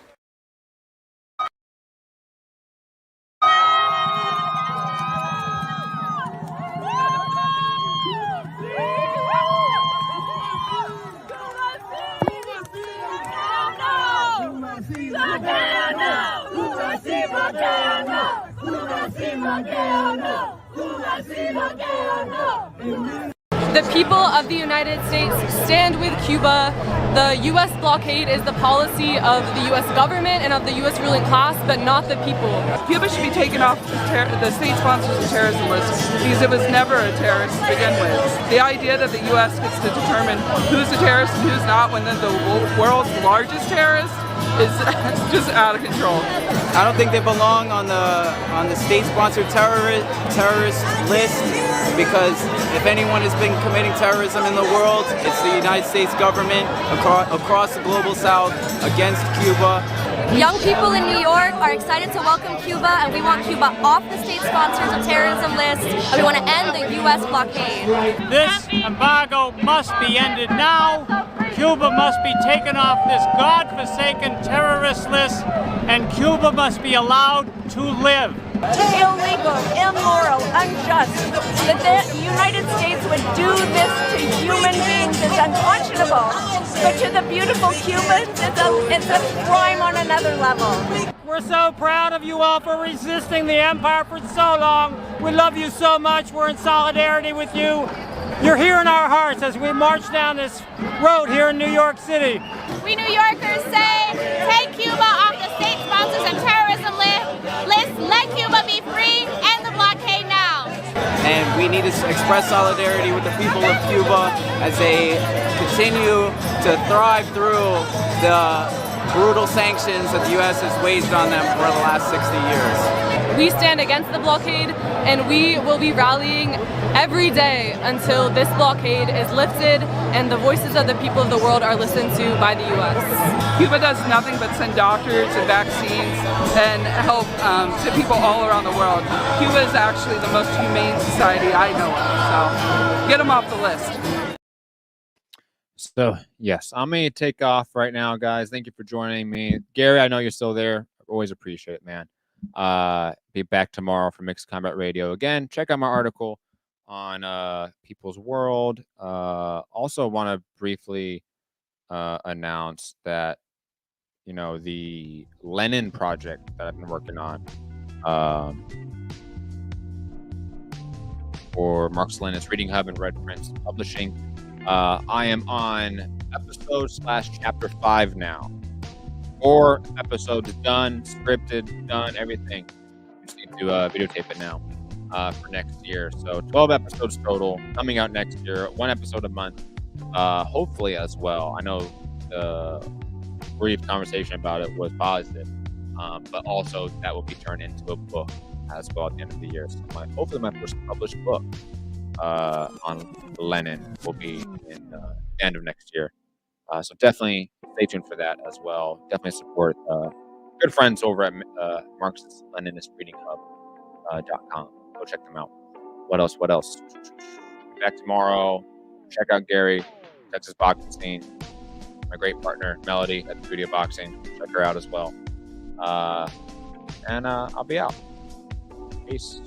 The people of the United States stand with Cuba. The U.S. blockade is the policy of the U.S. government and of the U.S. ruling class, but not the people. Cuba should be taken off the state sponsors of terrorism list because it was never a terrorist to begin with. The idea that the U.S. gets to determine who's a terrorist and who's not when they're the world's largest terrorist is just out of control. I don't think they belong on the state-sponsored terrorist list, because if anyone has been committing terrorism in the world, it's the United States government across the global south against Cuba. Young people in New York are excited to welcome Cuba, and we want Cuba off the state sponsors of terrorism list, and we want to end the U.S. blockade. This embargo must be ended now. Cuba must be taken off this godforsaken terrorist list, and Cuba must be allowed to live. Illegal, immoral, unjust. That the United States would do this to human beings is unconscionable. But to the beautiful Cubans, it's a crime on another level. We're so proud of you all for resisting the empire for so long. We love you so much. We're in solidarity with you. You're here in our hearts as we march down this road here in New York City. We New Yorkers say, take Cuba off the state sponsors of terrorism list, let Cuba be free, end the blockade now. And we need to express solidarity with the people of Cuba as they continue to thrive through the brutal sanctions that the U.S. has waged on them for the last 60 years. We stand against the blockade, and we will be rallying every day until this blockade is lifted and the voices of the people of the world are listened to by the U.S. Cuba does nothing but send doctors and vaccines and help to people all around the world. Cuba is actually the most humane society I know of, so get them off the list. So, yes, I'm going to take off right now, guys. Thank you for joining me. Gary, I know you're still there. I always appreciate it, man. Be back tomorrow for Mixed Combat Radio. Again, check out my article on People's World. Also want to briefly announce that, you know, the Lenin project that I've been working on for Marxist-Leninist Reading Hub and Red Prince Publishing. I am on episode/chapter 5 now. 4 episodes done, scripted, done, everything. Just need to videotape it now for next year. So 12 episodes total coming out next year, 1 episode a month, hopefully as well. I know the brief conversation about it was positive, but also that will be turned into a book as well at the end of the year. So hopefully my first published book on Lenin will be in the end of next year. So definitely stay tuned for that as well. Definitely support good friends over at Marxist-Leninist Reading Hub.com. Go check them out. What else? Be back tomorrow. Check out Gary, Texas Boxing Scene. My great partner, Melody at the Studio Boxing. Check her out as well. And I'll be out. Peace.